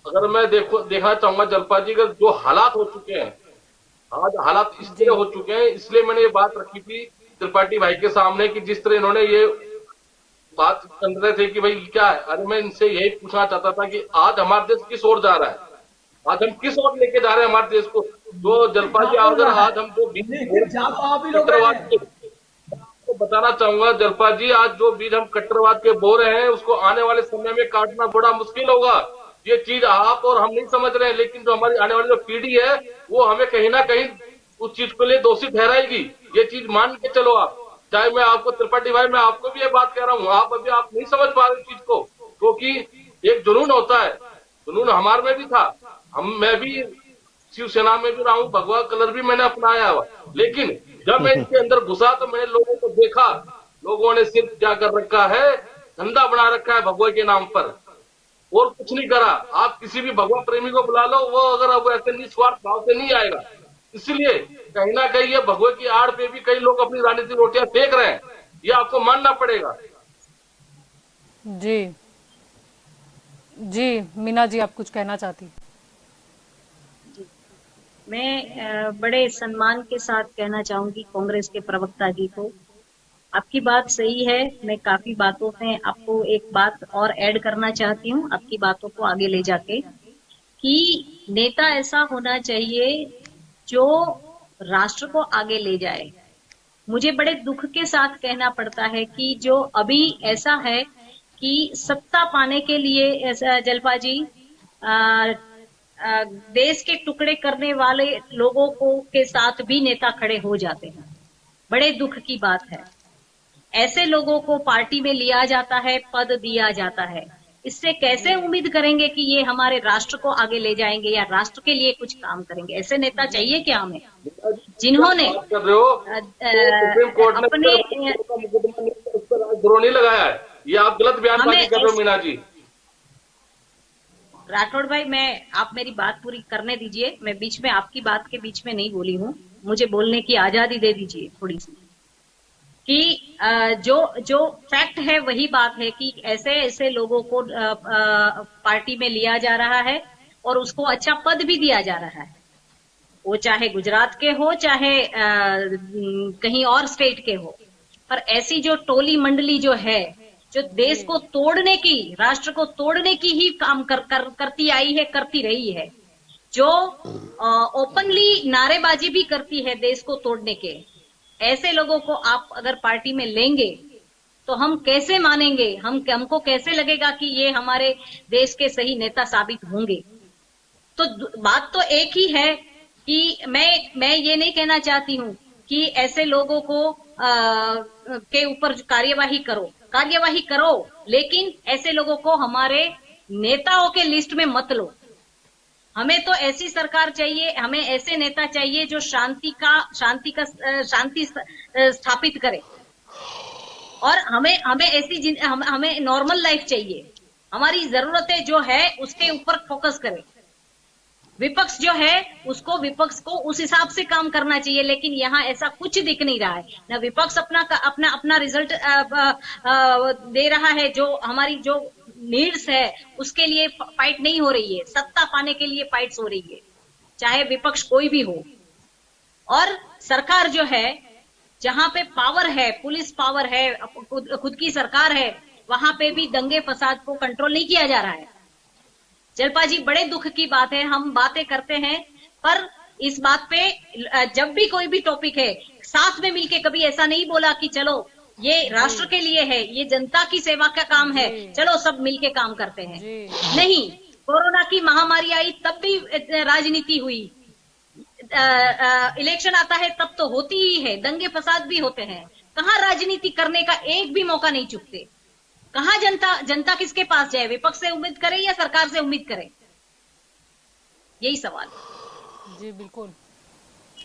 अगर मैं देखना चाहूंगा जलपा जी, अगर जो हालात हो चुके हैं, आज हालात इसलिए हो चुके हैं, इसलिए मैंने ये बात रखी थी त्रिपाठी भाई के सामने कि जिस तरह इन्होंने ये बात कर रहे थे कि भाई क्या है, अरे मैं इनसे यही पूछना चाहता था कि आज हमारा देश किस ओर जा रहा है, आज हम किस ओर लेके जा रहे हैं हमारे देश को। जो जलपा जी अगर आज हम जो कट्टरवाद को बताना चाहूंगा जलपा जी, आज जो बीज हम कट्टरवाद के बो रहे हैं, उसको आने वाले समय में काटना बड़ा मुश्किल होगा। ये चीज आप और हम नहीं समझ रहे हैं, लेकिन जो हमारी आने वाली जो पीढ़ी है, वो हमें कहीं ना कहीं उस चीज के लिए दोषी ठहराएगी। ये चीज मान के चलो आप, चाहे मैं आपको त्रिपाठी भाई, मैं आपको भी ये बात कह रहा हूँ, आप नहीं समझ पा रहे चीज को, क्योंकि एक जुनून होता है, जुनून हमारे में भी था, मैं भी शिवसेना में भी रहा हूँ, भगवा कलर भी मैंने अपनाया हुआ, लेकिन जब मैं इनके अंदर घुसा तो मैंने लोगों को देखा, लोगों ने सिर्फ क्या कर रखा है, धंधा बना रखा है भगवा के नाम पर, और कुछ नहीं करा। आप किसी भी भगवा प्रेमी को बुला लो, वो अगर अब ऐसे निस्वार्थ भाव से नहीं आएगा। इसलिए कहीं ना कहीं ये भगवे की आड़ पे भी कई लोग अपनी राजनीतिक रोटियां फेंक रहे हैं, ये आपको मानना पड़ेगा। जी जी मीना जी, आप कुछ कहना चाहती? मैं बड़े सम्मान के साथ कहना चाहूंगी कांग्रेस के प्रवक्ता जी को, आपकी बात सही है। मैं काफी बातों में आपको एक बात और ऐड करना चाहती हूँ, आपकी बातों को आगे ले जाके, कि नेता ऐसा होना चाहिए जो राष्ट्र को आगे ले जाए। मुझे बड़े दुख के साथ कहना पड़ता है कि जो अभी ऐसा है कि सत्ता पाने के लिए जलपा जी देश के टुकड़े करने वाले लोगों को के साथ भी नेता खड़े हो जाते हैं। बड़े दुख की बात है, ऐसे लोगों को पार्टी में लिया जाता है, पद दिया जाता है। इससे कैसे उम्मीद करेंगे कि ये हमारे राष्ट्र को आगे ले जाएंगे या राष्ट्र के लिए कुछ काम करेंगे? ऐसे नेता चाहिए क्या हमें, जिन्होंने अपने नहीं लगाया है? ये आप गलत बयानबाजी कर रहे हो मीना जी। राठौड़ भाई, आप मेरी बात पूरी करने दीजिए, मैं बीच में आपकी बात के बीच में नहीं बोली हूँ, मुझे बोलने की आजादी दे दीजिए थोड़ी सी। कि जो फैक्ट है वही बात है कि ऐसे ऐसे लोगों को पार्टी में लिया जा रहा है और उसको अच्छा पद भी दिया जा रहा है, वो चाहे गुजरात के हो चाहे कहीं और स्टेट के हो। पर ऐसी जो टोली मंडली जो है, जो देश को तोड़ने की, राष्ट्र को तोड़ने की ही काम करती आई है, करती रही है, जो ओपनली नारेबाजी भी करती है देश को तोड़ने के, ऐसे लोगों को आप अगर पार्टी में लेंगे तो हम कैसे मानेंगे? हमको कैसे लगेगा कि ये हमारे देश के सही नेता साबित होंगे? तो बात तो एक ही है कि मैं ये नहीं कहना चाहती हूँ कि ऐसे लोगों को के ऊपर कार्यवाही करो, लेकिन ऐसे लोगों को हमारे नेताओं के लिस्ट में मत लो। हमें तो ऐसी सरकार चाहिए, हमें ऐसे नेता चाहिए जो शांति स्थापित करे, और हमें नॉर्मल लाइफ चाहिए। हमारी जरूरतें जो है उसके ऊपर फोकस करे। विपक्ष जो है उसको विपक्ष को उस हिसाब से काम करना चाहिए, लेकिन यहाँ ऐसा कुछ दिख नहीं रहा है। न विपक्ष अपना रिजल्ट दे रहा है, जो हमारी जो नीड्स है उसके लिए फाइट नहीं हो रही है, सत्ता पाने के लिए फाइट्स हो रही है, चाहे विपक्ष कोई भी हो। और सरकार जो है, जहां पे पावर है, पुलिस पावर है, खुद की सरकार है, वहां पे भी दंगे फसाद को कंट्रोल नहीं किया जा रहा है। जलपा जी, बड़े दुख की बात है, हम बातें करते हैं, पर इस बात पे जब भी कोई भी टॉपिक है, साथ में मिलके कभी ऐसा नहीं बोला कि चलो ये राष्ट्र के लिए है, ये जनता की सेवा का काम है, चलो सब मिलके काम करते हैं। नहीं, कोरोना की महामारी आई तब भी राजनीति हुई, इलेक्शन आता है तब तो होती ही है, दंगे फसाद भी होते हैं, कहाँ राजनीति करने का एक भी मौका नहीं चुकते। कहाँ जनता किसके पास जाए, विपक्ष से उम्मीद करे या सरकार से उम्मीद करे, यही सवाल। जी बिल्कुल,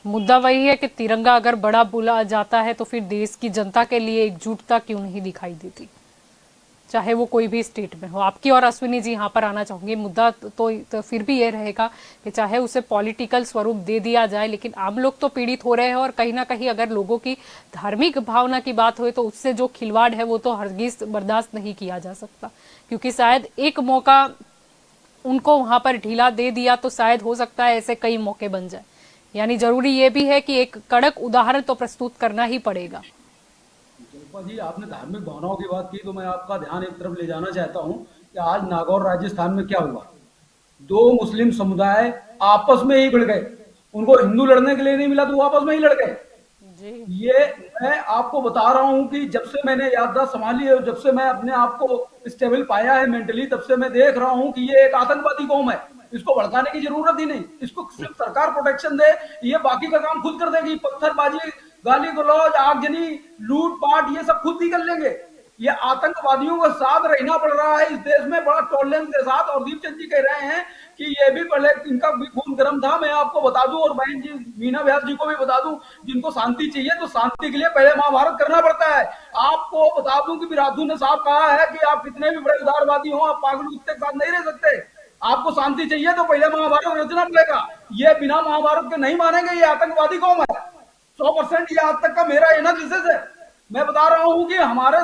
मुद्दा वही है कि तिरंगा अगर बड़ा बोला जाता है तो फिर देश की जनता के लिए एकजुटता क्यों नहीं दिखाई देती, चाहे वो कोई भी स्टेट में हो। आपकी और अश्विनी जी यहाँ पर आना चाहूंगी। मुद्दा तो फिर भी ये रहेगा कि चाहे उसे पॉलिटिकल स्वरूप दे दिया जाए, लेकिन आम लोग तो पीड़ित हो रहे हैं और कहीं ना कहीं अगर लोगों की धार्मिक भावना की बात हो तो उससे जो खिलवाड़ है वो तो हरगिज बर्दाश्त नहीं किया जा सकता, क्योंकि शायद एक मौका उनको वहां पर ढीला दे दिया तो शायद हो सकता है ऐसे कई मौके बन जाए। यानी जरूरी ये भी है कि एक कड़क उदाहरण तो प्रस्तुत करना ही पड़ेगा। शिल्पा जी, आपने धार्मिक भावनाओं की बात की तो मैं आपका ध्यान एक तरफ ले जाना चाहता हूं कि आज नागौर राजस्थान में क्या हुआ। दो मुस्लिम समुदाय आपस में ही भिड़ गए, उनको हिंदू लड़ने के लिए नहीं मिला तो वो आपस में ही लड़ गए। ये मैं आपको बता रहा हूं कि जब से मैंने याददाश्त संभाली है, जब से मैं अपने आप को स्टेबल पाया है मेंटली, तब से मैं देख रहा हूं कि ये एक आतंकवादी कौम है। इसको भड़काने की जरूरत ही नहीं, इसको सिर्फ सरकार प्रोटेक्शन दे, ये बाकी का काम खुद कर देगी। पत्थरबाजी, गाली गलौज, आगजनी, लूटपाट, ये सब खुद ही कर लेंगे। ये आतंकवादियों के साथ रहना पड़ रहा है इस देश में बड़ा टॉलरेंस के साथ। और दीपचंद जी कह रहे हैं कि ये भी पहले इनका भी खून गर्म था। मैं आपको बता दूं और बहन जी मीना व्यास जी को भी बता दूं, जिनको शांति चाहिए तो शांति के लिए पहले महाभारत करना पड़ता है। आपको बता दूं कि विराधु ने साफ कहा है कि आप कितने भी बड़े उदारवादी हो, आप पागल कुत्ते के साथ नहीं रह सकते। आपको शांति चाहिए तो पहले महाभारत रचना पड़ेगा। ये बिना महाभारत के नहीं मानेंगे, ये आतंकवादी कौम है 100%। ये आज तक का मेरा एनालिसिस है। मैं बता रहा हूं कि हमारे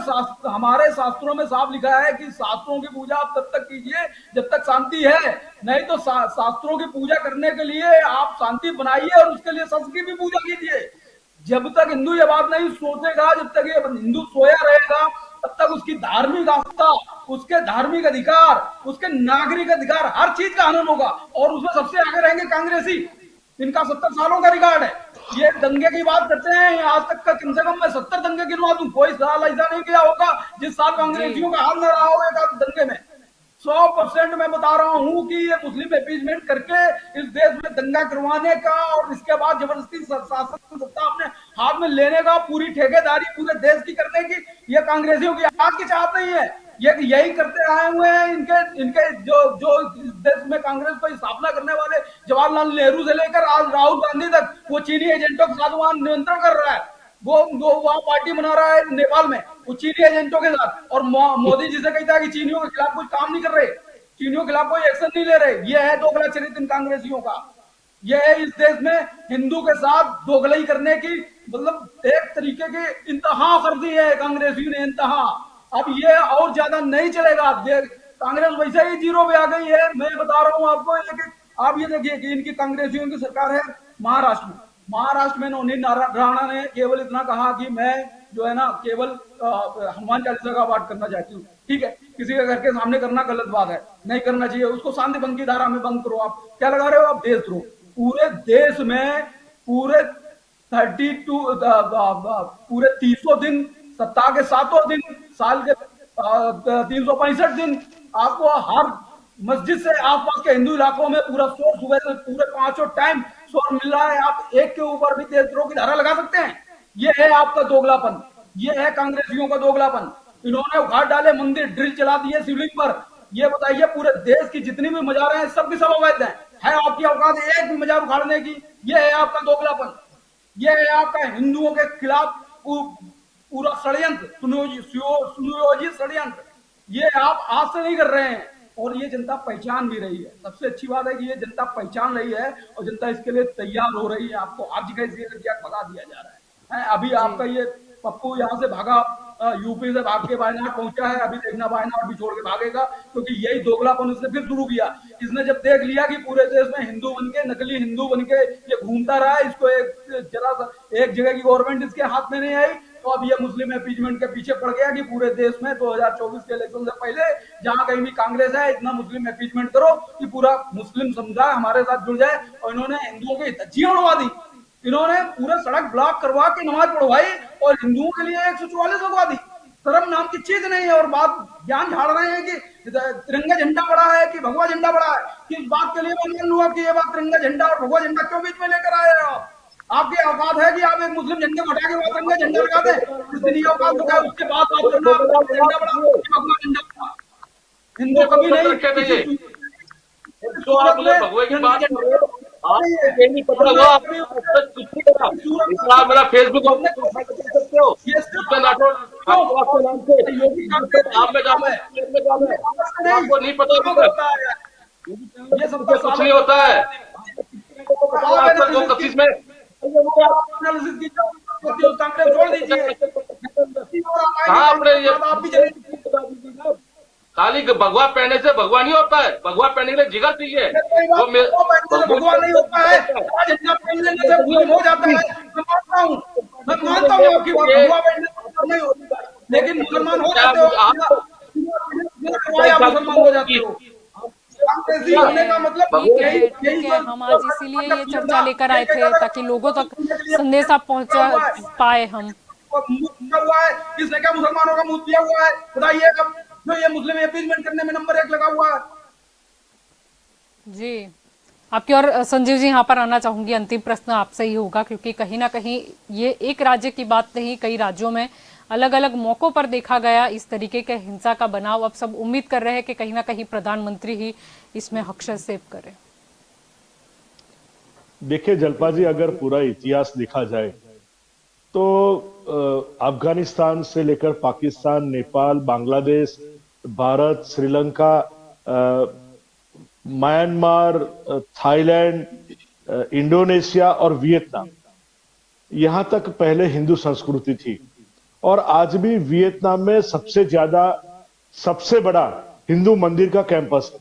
शास्त्रों में साफ लिखा है कि शास्त्रों की पूजा आप तब तक कीजिए जब तक शांति है, नहीं तो शास्त्रों की पूजा करने के लिए आप शांति बनाइए और उसके लिए शस्त्र की भी पूजा कीजिए। जब तक हिंदू ये बात नहीं सोचेगा, जब तक ये हिंदू सोया रहेगा, तब तक उसकी धार्मिक आस्था, उसके धार्मिक अधिकार, उसके नागरिक अधिकार, हर चीज का हनन होगा। और उसमें सबसे आगे रहेंगे कांग्रेसी। इनका 70 सालों का रिकॉर्ड है। ये दंगे की बात करते हैं, आज तक का कम से कम मैं 70 दंगे गिनवा दूं, कोई साल ऐसा नहीं किया होगा जिस साल कांग्रेसियों का हाल न रहा हो एक दंगे में। 100% मैं बता रहा हूं कि ये मुस्लिम अपीजमेंट करके इस देश में दंगा करवाने का और इसके बाद जबरदस्ती शासन सत्ता अपने हाथ में लेने का, पूरी ठेकेदारी पूरे देश की करने की, ये कांग्रेसियों की आज की चाहत नहीं है। ये यही करते आए हुए हैं। इनके जो इस देश में कांग्रेस को स्थापना करने वाले जवाहरलाल नेहरू से लेकर आज राहुल गांधी तक, वो चीनी एजेंटों के साथ वहां नियंत्रण कर रहा है। वो वहां पार्टी बना रहा है नेपाल में, वो चीनी एजेंटों के साथ। और मोदी जी से कहता है कि चीनियों के खिलाफ कुछ काम नहीं कर रहे, चीनियों के खिलाफ कोई एक्शन नहीं ले रहे। ये है दोगला चरित्र इन कांग्रेसियों का। ये है इस देश में हिंदू के साथ दोगलाई करने की, मतलब एक तरीके की इंतहा कर दी है कांग्रेसियों ने, इंतहा। अब ये और ज्यादा नहीं चलेगा। कांग्रेस वैसे ही जीरो पे आ गई है। मैं बता रहा हूं आपको, लेकिन आप ये देखिए कि इनकी कांग्रेसियों की सरकार है महाराष्ट्र में। महाराष्ट्र में नवनीत राणा ने केवल इतना कहा कि मैं जो है ना केवल हनुमान चालीसा का पाठ करना चाहती हूँ। ठीक है, किसी के घर के सामने करना गलत बात है, नहीं करना चाहिए। उसको शांति भंग की धारा में बंद करो। आप क्या लगा रहे हो? आप देशद्रोह। पूरे देश में पूरे 300 दिन, सप्ताह के 7 दिन, साल के 365 दिन आपको हर मस्जिद से आसपास के हिंदू इलाकों में पूरा शोर, सुबह से पूरे 5 टाइम शोर मिल रहा है। आप एक के ऊपर भी देशद्रोह की धारा लगा सकते हैं। ये है आपका दोगलापन, ये है कांग्रेसियों का दोगलापन। इन्होंने उखाड़ डाले मंदिर, ड्रिल चला दिए शिवलिंग पर। ये बताइए पूरे देश की जितनी भी मजारें हैं सब की सब अवैध है आपकी औकात एक भी मजार उखाड़ने की? ये है आपका दोगलापन। ये है आपका हिंदुओं के खिलाफ पूरा षड्यंत्र, सुनियोजित षड्यंत्र। ये आप आज से नहीं कर रहे हैं और ये जनता पहचान भी रही है। सबसे अच्छी बात है कि ये जनता पहचान रही है और जनता इसके लिए तैयार हो रही है। आपको आज का भगा दिया जा रहा है। अभी आपका ये पप्पू यहाँ से भागा, यूपी से भाग के वायनाड पहुंचा है। अभी देखना वायनाड भी छोड़ के भागेगा, क्योंकि यही दोगलापन उसने फिर शुरू किया। इसने जब देख लिया कि पूरे देश में हिंदू बनके, नकली हिंदू बनके ये घूमता रहा है, इसको एक जगह की गवर्नमेंट इसके हाथ में नहीं आई, तो अब ये मुस्लिम अपीजमेंट के पीछे पड़ गया कि पूरे देश में 2024 के इलेक्शन से पहले जहां कहीं भी कांग्रेस है, इतना मुस्लिम अपीजमेंट करो कि पूरा मुस्लिम समुदाय हमारे साथ जुड़ जाए। और इन्होंने हिंदुओं की धज्जियां उड़वा दी। इन्होंने पूरे सड़क ब्लॉक करवा के नमाज पढ़वाई और हिंदुओं के लिए 144 लगवा दी। धर्म नाम की चीज नहीं है। और बात ज्ञान झाड़ रहे हैं कि तिरंगा झंडा बड़ा है कि भगवा झंडा बड़ा है। किस बात के लिए मैं मान लूंगा कि ये बात तिरंगा झंडा और भगवा झंडा क्यों बीच में लेकर आए हो? आपकी औकात है कि आप एक मुस्लिम झंडे को हटा के वहां तिरंगा झंडा लगा दे? किसी की औकात तो क्या उसके बाद बात करना, झंडा बड़ा कि भगवा झंडा बड़ा? हिंदू कभी नहीं रखे थे ये, किसी तो आप सूरत मुझे में भगवे की तिरंगा बात कर रहे हो, आपको झंडा ये नहीं पता हुआ, आप आज तक कुछ नहीं करा। इतना आप मेरा फेसबुक उठा के देख सकते हो, ये भूपेंद्र राठौर छात्रावास के नाम से, योगी ये सब आप में जाना है, जेल में जाना है, तो आपको नहीं पता क्यों होगा, करता है? ये सब कुछ नहीं होता है। आज तक 2025 में एनालिसिस कीजिए, कांग्रेस छोड़ दीजिए। कहाँ आपने ये आप भी चले खाली भगवा पहनने से भगवा नहीं होता है, भगवा पहनने के लिए जिगर चाहिए। वो भगवान नहीं होता है, झंडा पहन लेने से भगवान हो जाता है। मैं मानता हूँ आपकी बात, भगवा पहनने से नहीं होता, लेकिन मुसलमान हो जाते हो आप, मुसलमान हो जाते हो। कांग्रेसी होने का मतलब ठीक है, हम आज इसीलिए ये चर्चा लेकर आए थे ताकि लोगों तक संदेशा पहुंचा पाए हम। हुआ है, किसने क्या मुसलमानों का मुंह दिया हुआ है बताइए, अब जो ये मुस्लिम अपीजमेंट करने में नंबर 1 लगा हुआ है। जी, आपकी और संजीव जी यहाँ पर आना चाहूंगी। अंतिम प्रश्न आपसे ही होगा, क्योंकि कहीं ना कहीं ये एक राज्य की बात नहीं, कई राज्यों में अलग अलग मौकों पर देखा गया इस तरीके के हिंसा का बनाव। अब सब उम्मीद कर रहे हैं कि कहीं ना कहीं प्रधानमंत्री ही इसमें हस्तक्षेप करें। देखिए जलपा जी, अगर पूरा इतिहास देखा जाए तो अफगानिस्तान से लेकर Pakistan, Nepal, Bangladesh, Bharat, Sri Lanka, Myanmar, Thailand, Indonesia और वियतनाम, यहां तक पहले हिंदू संस्कृति थी। और आज भी वियतनाम में सबसे बड़ा हिंदू मंदिर का कैंपस है।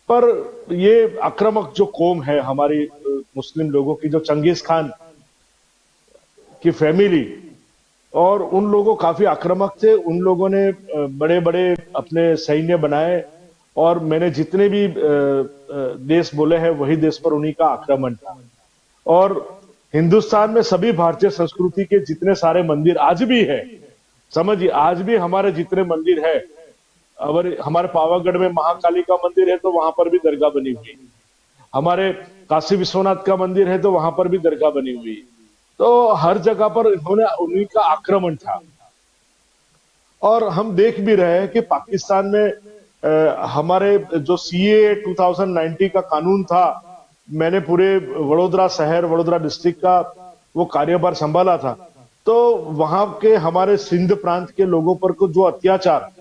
पर ये आक्रामक जो कौम है हमारी मुस्लिम लोगों की, जो चंगेज खान की फैमिली, और उन लोगों काफी आक्रामक थे। उन लोगों ने बड़े बड़े अपने सैन्य बनाए, और मैंने जितने भी देश बोले हैं वही देश पर उन्हीं का आक्रमण था। और हिंदुस्तान में सभी भारतीय संस्कृति के जितने सारे मंदिर आज भी है, समझिए आज भी हमारे जितने मंदिर है, अगर हमारे पावागढ़ में महाकाली का मंदिर है तो वहां पर भी दरगाह बनी हुई, हमारे काशी विश्वनाथ का मंदिर है तो वहां पर भी दरगाह बनी हुई। तो हर जगह पर उन्हीं का आक्रमण था। और हम देख भी रहे हैं कि पाकिस्तान में हमारे जो सीए 2019 का कानून था, मैंने पूरे वडोदरा डिस्ट्रिक्ट का वो कार्यभार संभाला था। तो वहां के हमारे सिंध प्रांत के लोगों पर को जो अत्याचार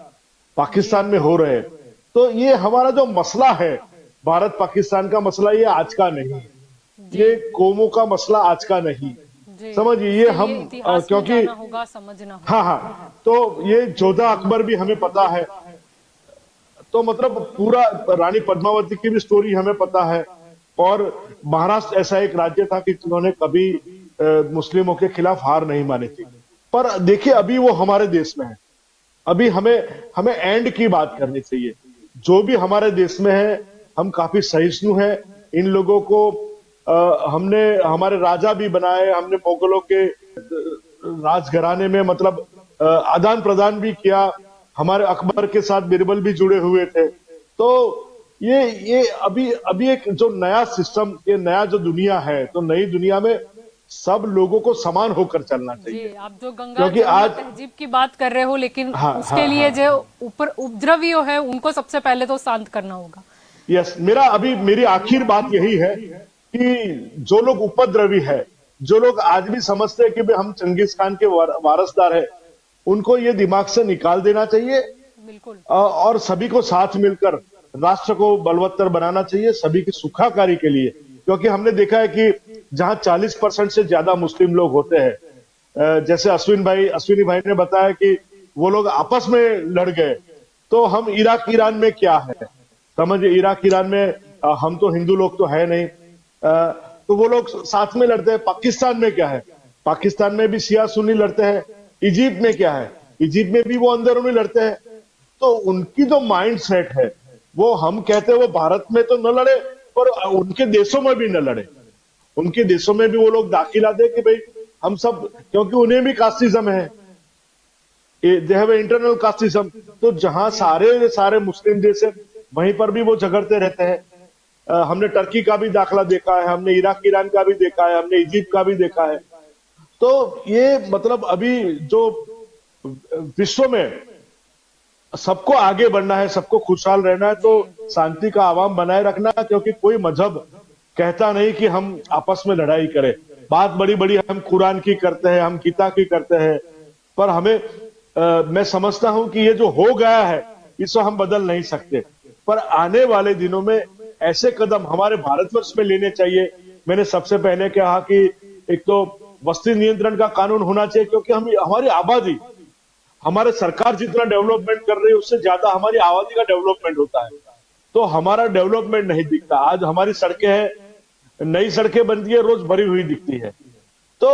पाकिस्तान में हो रहे हैं, तो ये हमारा जो मसला है, भारत पाकिस्तान का मसला, ये आज का नहीं, ये कौमों का मसला आज का नहीं, समझिए। ये हम क्योंकि होगा, समझना होगा। हाँ, तो ये जोधा अकबर भी हमें पता है, तो मतलब पूरा रानी पद्मावती की भी स्टोरी हमें पता है। और महाराष्ट्र ऐसा एक राज्य था कि उन्होंने कभी मुस्लिमों के खिलाफ हार नहीं मानी थी। पर देखिए अभी वो हमारे देश में है। अभी हमें एंड की बात करनी चाहिए। जो भी हमारे देश में है, हम काफी सहिष्णु हैं। इन लोगों को हमने हमारे राजा भी बनाए, हमने मुगलों के राजघराने में मतलब आदान प्रदान भी किया, हमारे अकबर के साथ बिरबल भी जुड़े हुए थे। तो ये अभी एक जो नया सिस्टम, ये नया जो दुनिया है, तो नई दुनिया में सब लोगों को समान होकर चलना चाहिए। जी, आप जो गंगा क्योंकि आज तहजीब की बात कर रहे हो, लेकिन उसके लिए हाँ। जो ऊपर उपद्रवी है उनको सबसे पहले तो शांत करना होगा। यस, मेरी आखिर बात यही है कि जो लोग उपद्रवी है, जो लोग आज भी समझते हैं कि भाई हम चंगेज खान के वारसदार है, उनको ये दिमाग से निकाल देना चाहिए। बिल्कुल। और सभी को साथ मिलकर राष्ट्र को बलवत्तर बनाना चाहिए, सभी की सुखाकारी के लिए। क्योंकि हमने देखा है कि जहां 40% से ज्यादा मुस्लिम लोग होते हैं, जैसे अश्विनी भाई ने बताया कि वो लोग आपस में लड़ गए, तो हम इराक ईरान में क्या है, समझिए इराक ईरान में हम तो हिंदू लोग तो है नहीं, तो वो लोग साथ में लड़ते हैं। पाकिस्तान में क्या है, पाकिस्तान में भी शिया सुन्नी लड़ते हैं। इजिप्ट में क्या है, इजिप्ट में भी वो अंदरूनी लड़ते हैं। तो उनकी जो माइंड सेट है, वो हम कहते हैं वो भारत में तो न लड़े, पर उनके देशों में भी न लड़े। उनके देशों में भी वो लोग दाखिला दे कि भाई हम सब, क्योंकि उन्हें भी कास्टिज्म है, दे हैव इंटरनल कास्टिज्म। तो जहां सारे मुस्लिम देश है, वहीं पर भी वो झगड़ते रहते हैं। हमने टर्की का भी दाखला देखा है, हमने इराक ईरान का भी देखा है, हमने इजिप्ट का भी देखा है। तो ये मतलब अभी जो विश्व में सबको आगे बढ़ना है, सबको खुशहाल रहना है, तो शांति का आवाम बनाए रखना, क्योंकि कोई मजहब कहता नहीं कि हम आपस में लड़ाई करें। बात बड़ी बड़ी हम कुरान की करते हैं, हम गीता की करते हैं, पर हमें मैं समझता हूं कि ये जो हो गया है इसको हम बदल नहीं सकते। पर आने वाले दिनों में ऐसे कदम हमारे भारतवर्ष में लेने चाहिए। मैंने सबसे पहले कहा कि एक तो वस्ती नियंत्रण का कानून होना चाहिए, क्योंकि हम हमारी आबादी, हमारे सरकार जितना डेवलपमेंट कर रही है उससे ज्यादा हमारी आबादी का डेवलपमेंट होता है, तो हमारा डेवलपमेंट नहीं दिखता। आज हमारी सड़कें हैं, नई सड़कें बनती है, रोज भरी हुई दिखती है। तो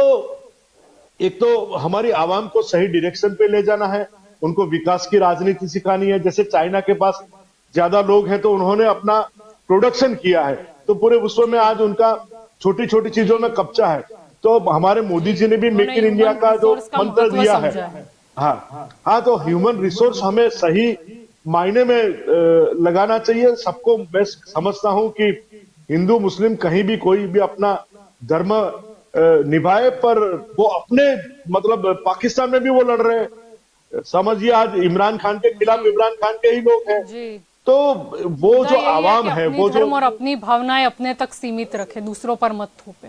एक तो हमारी आवाम को सही डायरेक्शन पे ले जाना है, उनको विकास की राजनीति सिखानी है। जैसे चाइना के पास ज्यादा लोग हैं तो उन्होंने अपना प्रोडक्शन किया है, तो पूरे विश्व में आज उनका छोटी छोटी चीजों में कब्जा है। तो हमारे मोदी जी ने भी मेक इन इंडिया का जो मंत्र दिया है, हाँ, तो ह्यूमन रिसोर्स हमें सही मायने में लगाना चाहिए सबको। मैं समझता हूं कि हिंदू मुस्लिम कहीं भी कोई भी अपना धर्म निभाए, पर वो अपने मतलब पाकिस्तान में भी वो लड़ रहे हैं। समझिए आज इमरान खान के खिलाफ इमरान खान के ही लोग हैं। तो वो जो आवाम है, वो जो और अपनी भावनाएं अपने तक सीमित रखे, दूसरों पर मत थोपे,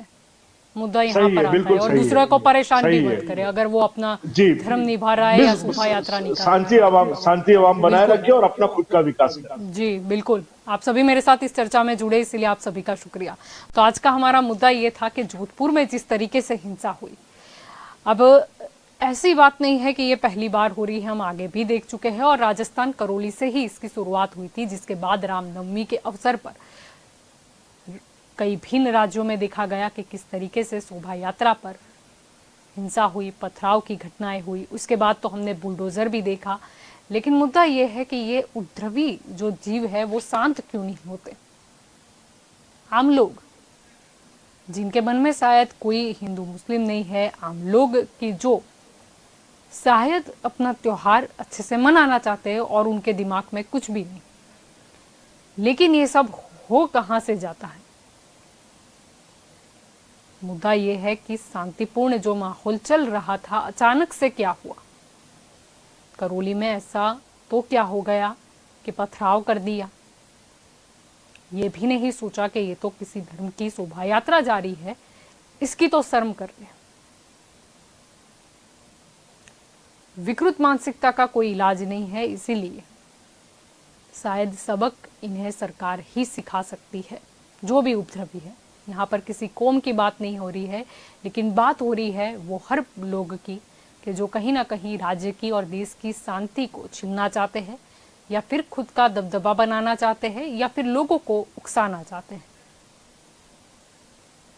मुद्दा यहाँ पर आता है। और दूसरों को परेशान भी मत करे अगर वो अपना धर्म निभा रहा है या शोभा यात्रा निकाल। शांति आवाम बनाए रखे और अपना खुद का विकास करे। जी बिल्कुल, आप सभी मेरे साथ इस चर्चा में जुड़े, इसलिए आप सभी का शुक्रिया। तो आज का हमारा मुद्दा ये था कि जोधपुर में जिस तरीके से हिंसा हुई, अब ऐसी बात नहीं है कि ये पहली बार हो रही है, हम आगे भी देख चुके हैं। और राजस्थान करौली से ही इसकी शुरुआत हुई थी, जिसके बाद रामनवमी के अवसर पर कई भिन्न राज्यों में देखा गया कि किस तरीके से शोभा यात्रा पर हिंसा हुई, पथराव की घटनाएं हुई। उसके बाद तो हमने बुलडोजर भी देखा। लेकिन मुद्दा यह है कि ये उपद्रवी जो जीव है वो शांत क्यों नहीं होते। आम लोग जिनके मन में शायद कोई हिंदू मुस्लिम नहीं है, आम लोग की जो शायद अपना त्योहार अच्छे से मनाना चाहते हैं और उनके दिमाग में कुछ भी नहीं, लेकिन ये सब हो कहां से जाता है। मुद्दा यह है कि शांतिपूर्ण जो माहौल चल रहा था, अचानक से क्या हुआ। करौली में ऐसा तो क्या हो गया कि पथराव कर दिया। ये भी नहीं सोचा कि ये तो किसी धर्म की शोभा यात्रा जारी है, इसकी तो शर्म कर ले। विकृत मानसिकता का कोई इलाज नहीं है, इसीलिए शायद सबक इन्हें सरकार ही सिखा सकती है, जो भी उपद्रवी है। यहाँ पर किसी कौम की बात नहीं हो रही है, लेकिन बात हो रही है वो हर लोग की, कि जो कहीं ना कहीं राज्य की और देश की शांति को छीनना चाहते हैं, या फिर खुद का दबदबा बनाना चाहते हैं, या फिर लोगों को उकसाना चाहते हैं।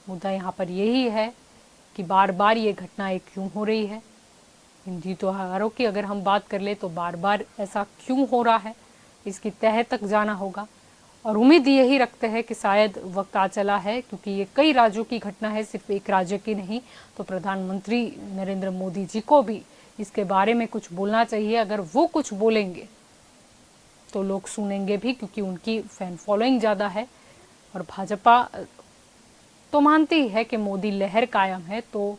मुद्दा यहाँ पर यही है कि बार बार ये घटनाएं क्यों हो रही है। हिंदी त्योहारों की अगर हम बात कर ले तो बार बार ऐसा क्यों हो रहा है, इसकी तह तक जाना होगा। और उम्मीद यही रखते हैं कि शायद वक्त आ चला है, क्योंकि ये कई राज्यों की घटना है, सिर्फ एक राज्य की नहीं। तो प्रधानमंत्री नरेंद्र मोदी जी को भी इसके बारे में कुछ बोलना चाहिए। अगर वो कुछ बोलेंगे तो लोग सुनेंगे भी, क्योंकि उनकी फैन फॉलोइंग ज़्यादा है। और भाजपा तो मानती है कि मोदी लहर कायम है, तो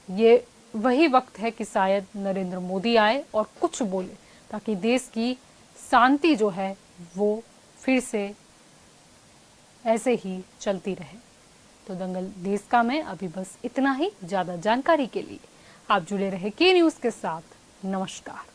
ये वही वक्त है कि शायद नरेंद्र मोदी आए और कुछ बोले, ताकि देश की शांति जो है वो फिर से ऐसे ही चलती रहे। तो दंगल देश का में अभी बस इतना ही। ज़्यादा जानकारी के लिए आप जुड़े रहे के न्यूज़ के साथ। नमस्कार।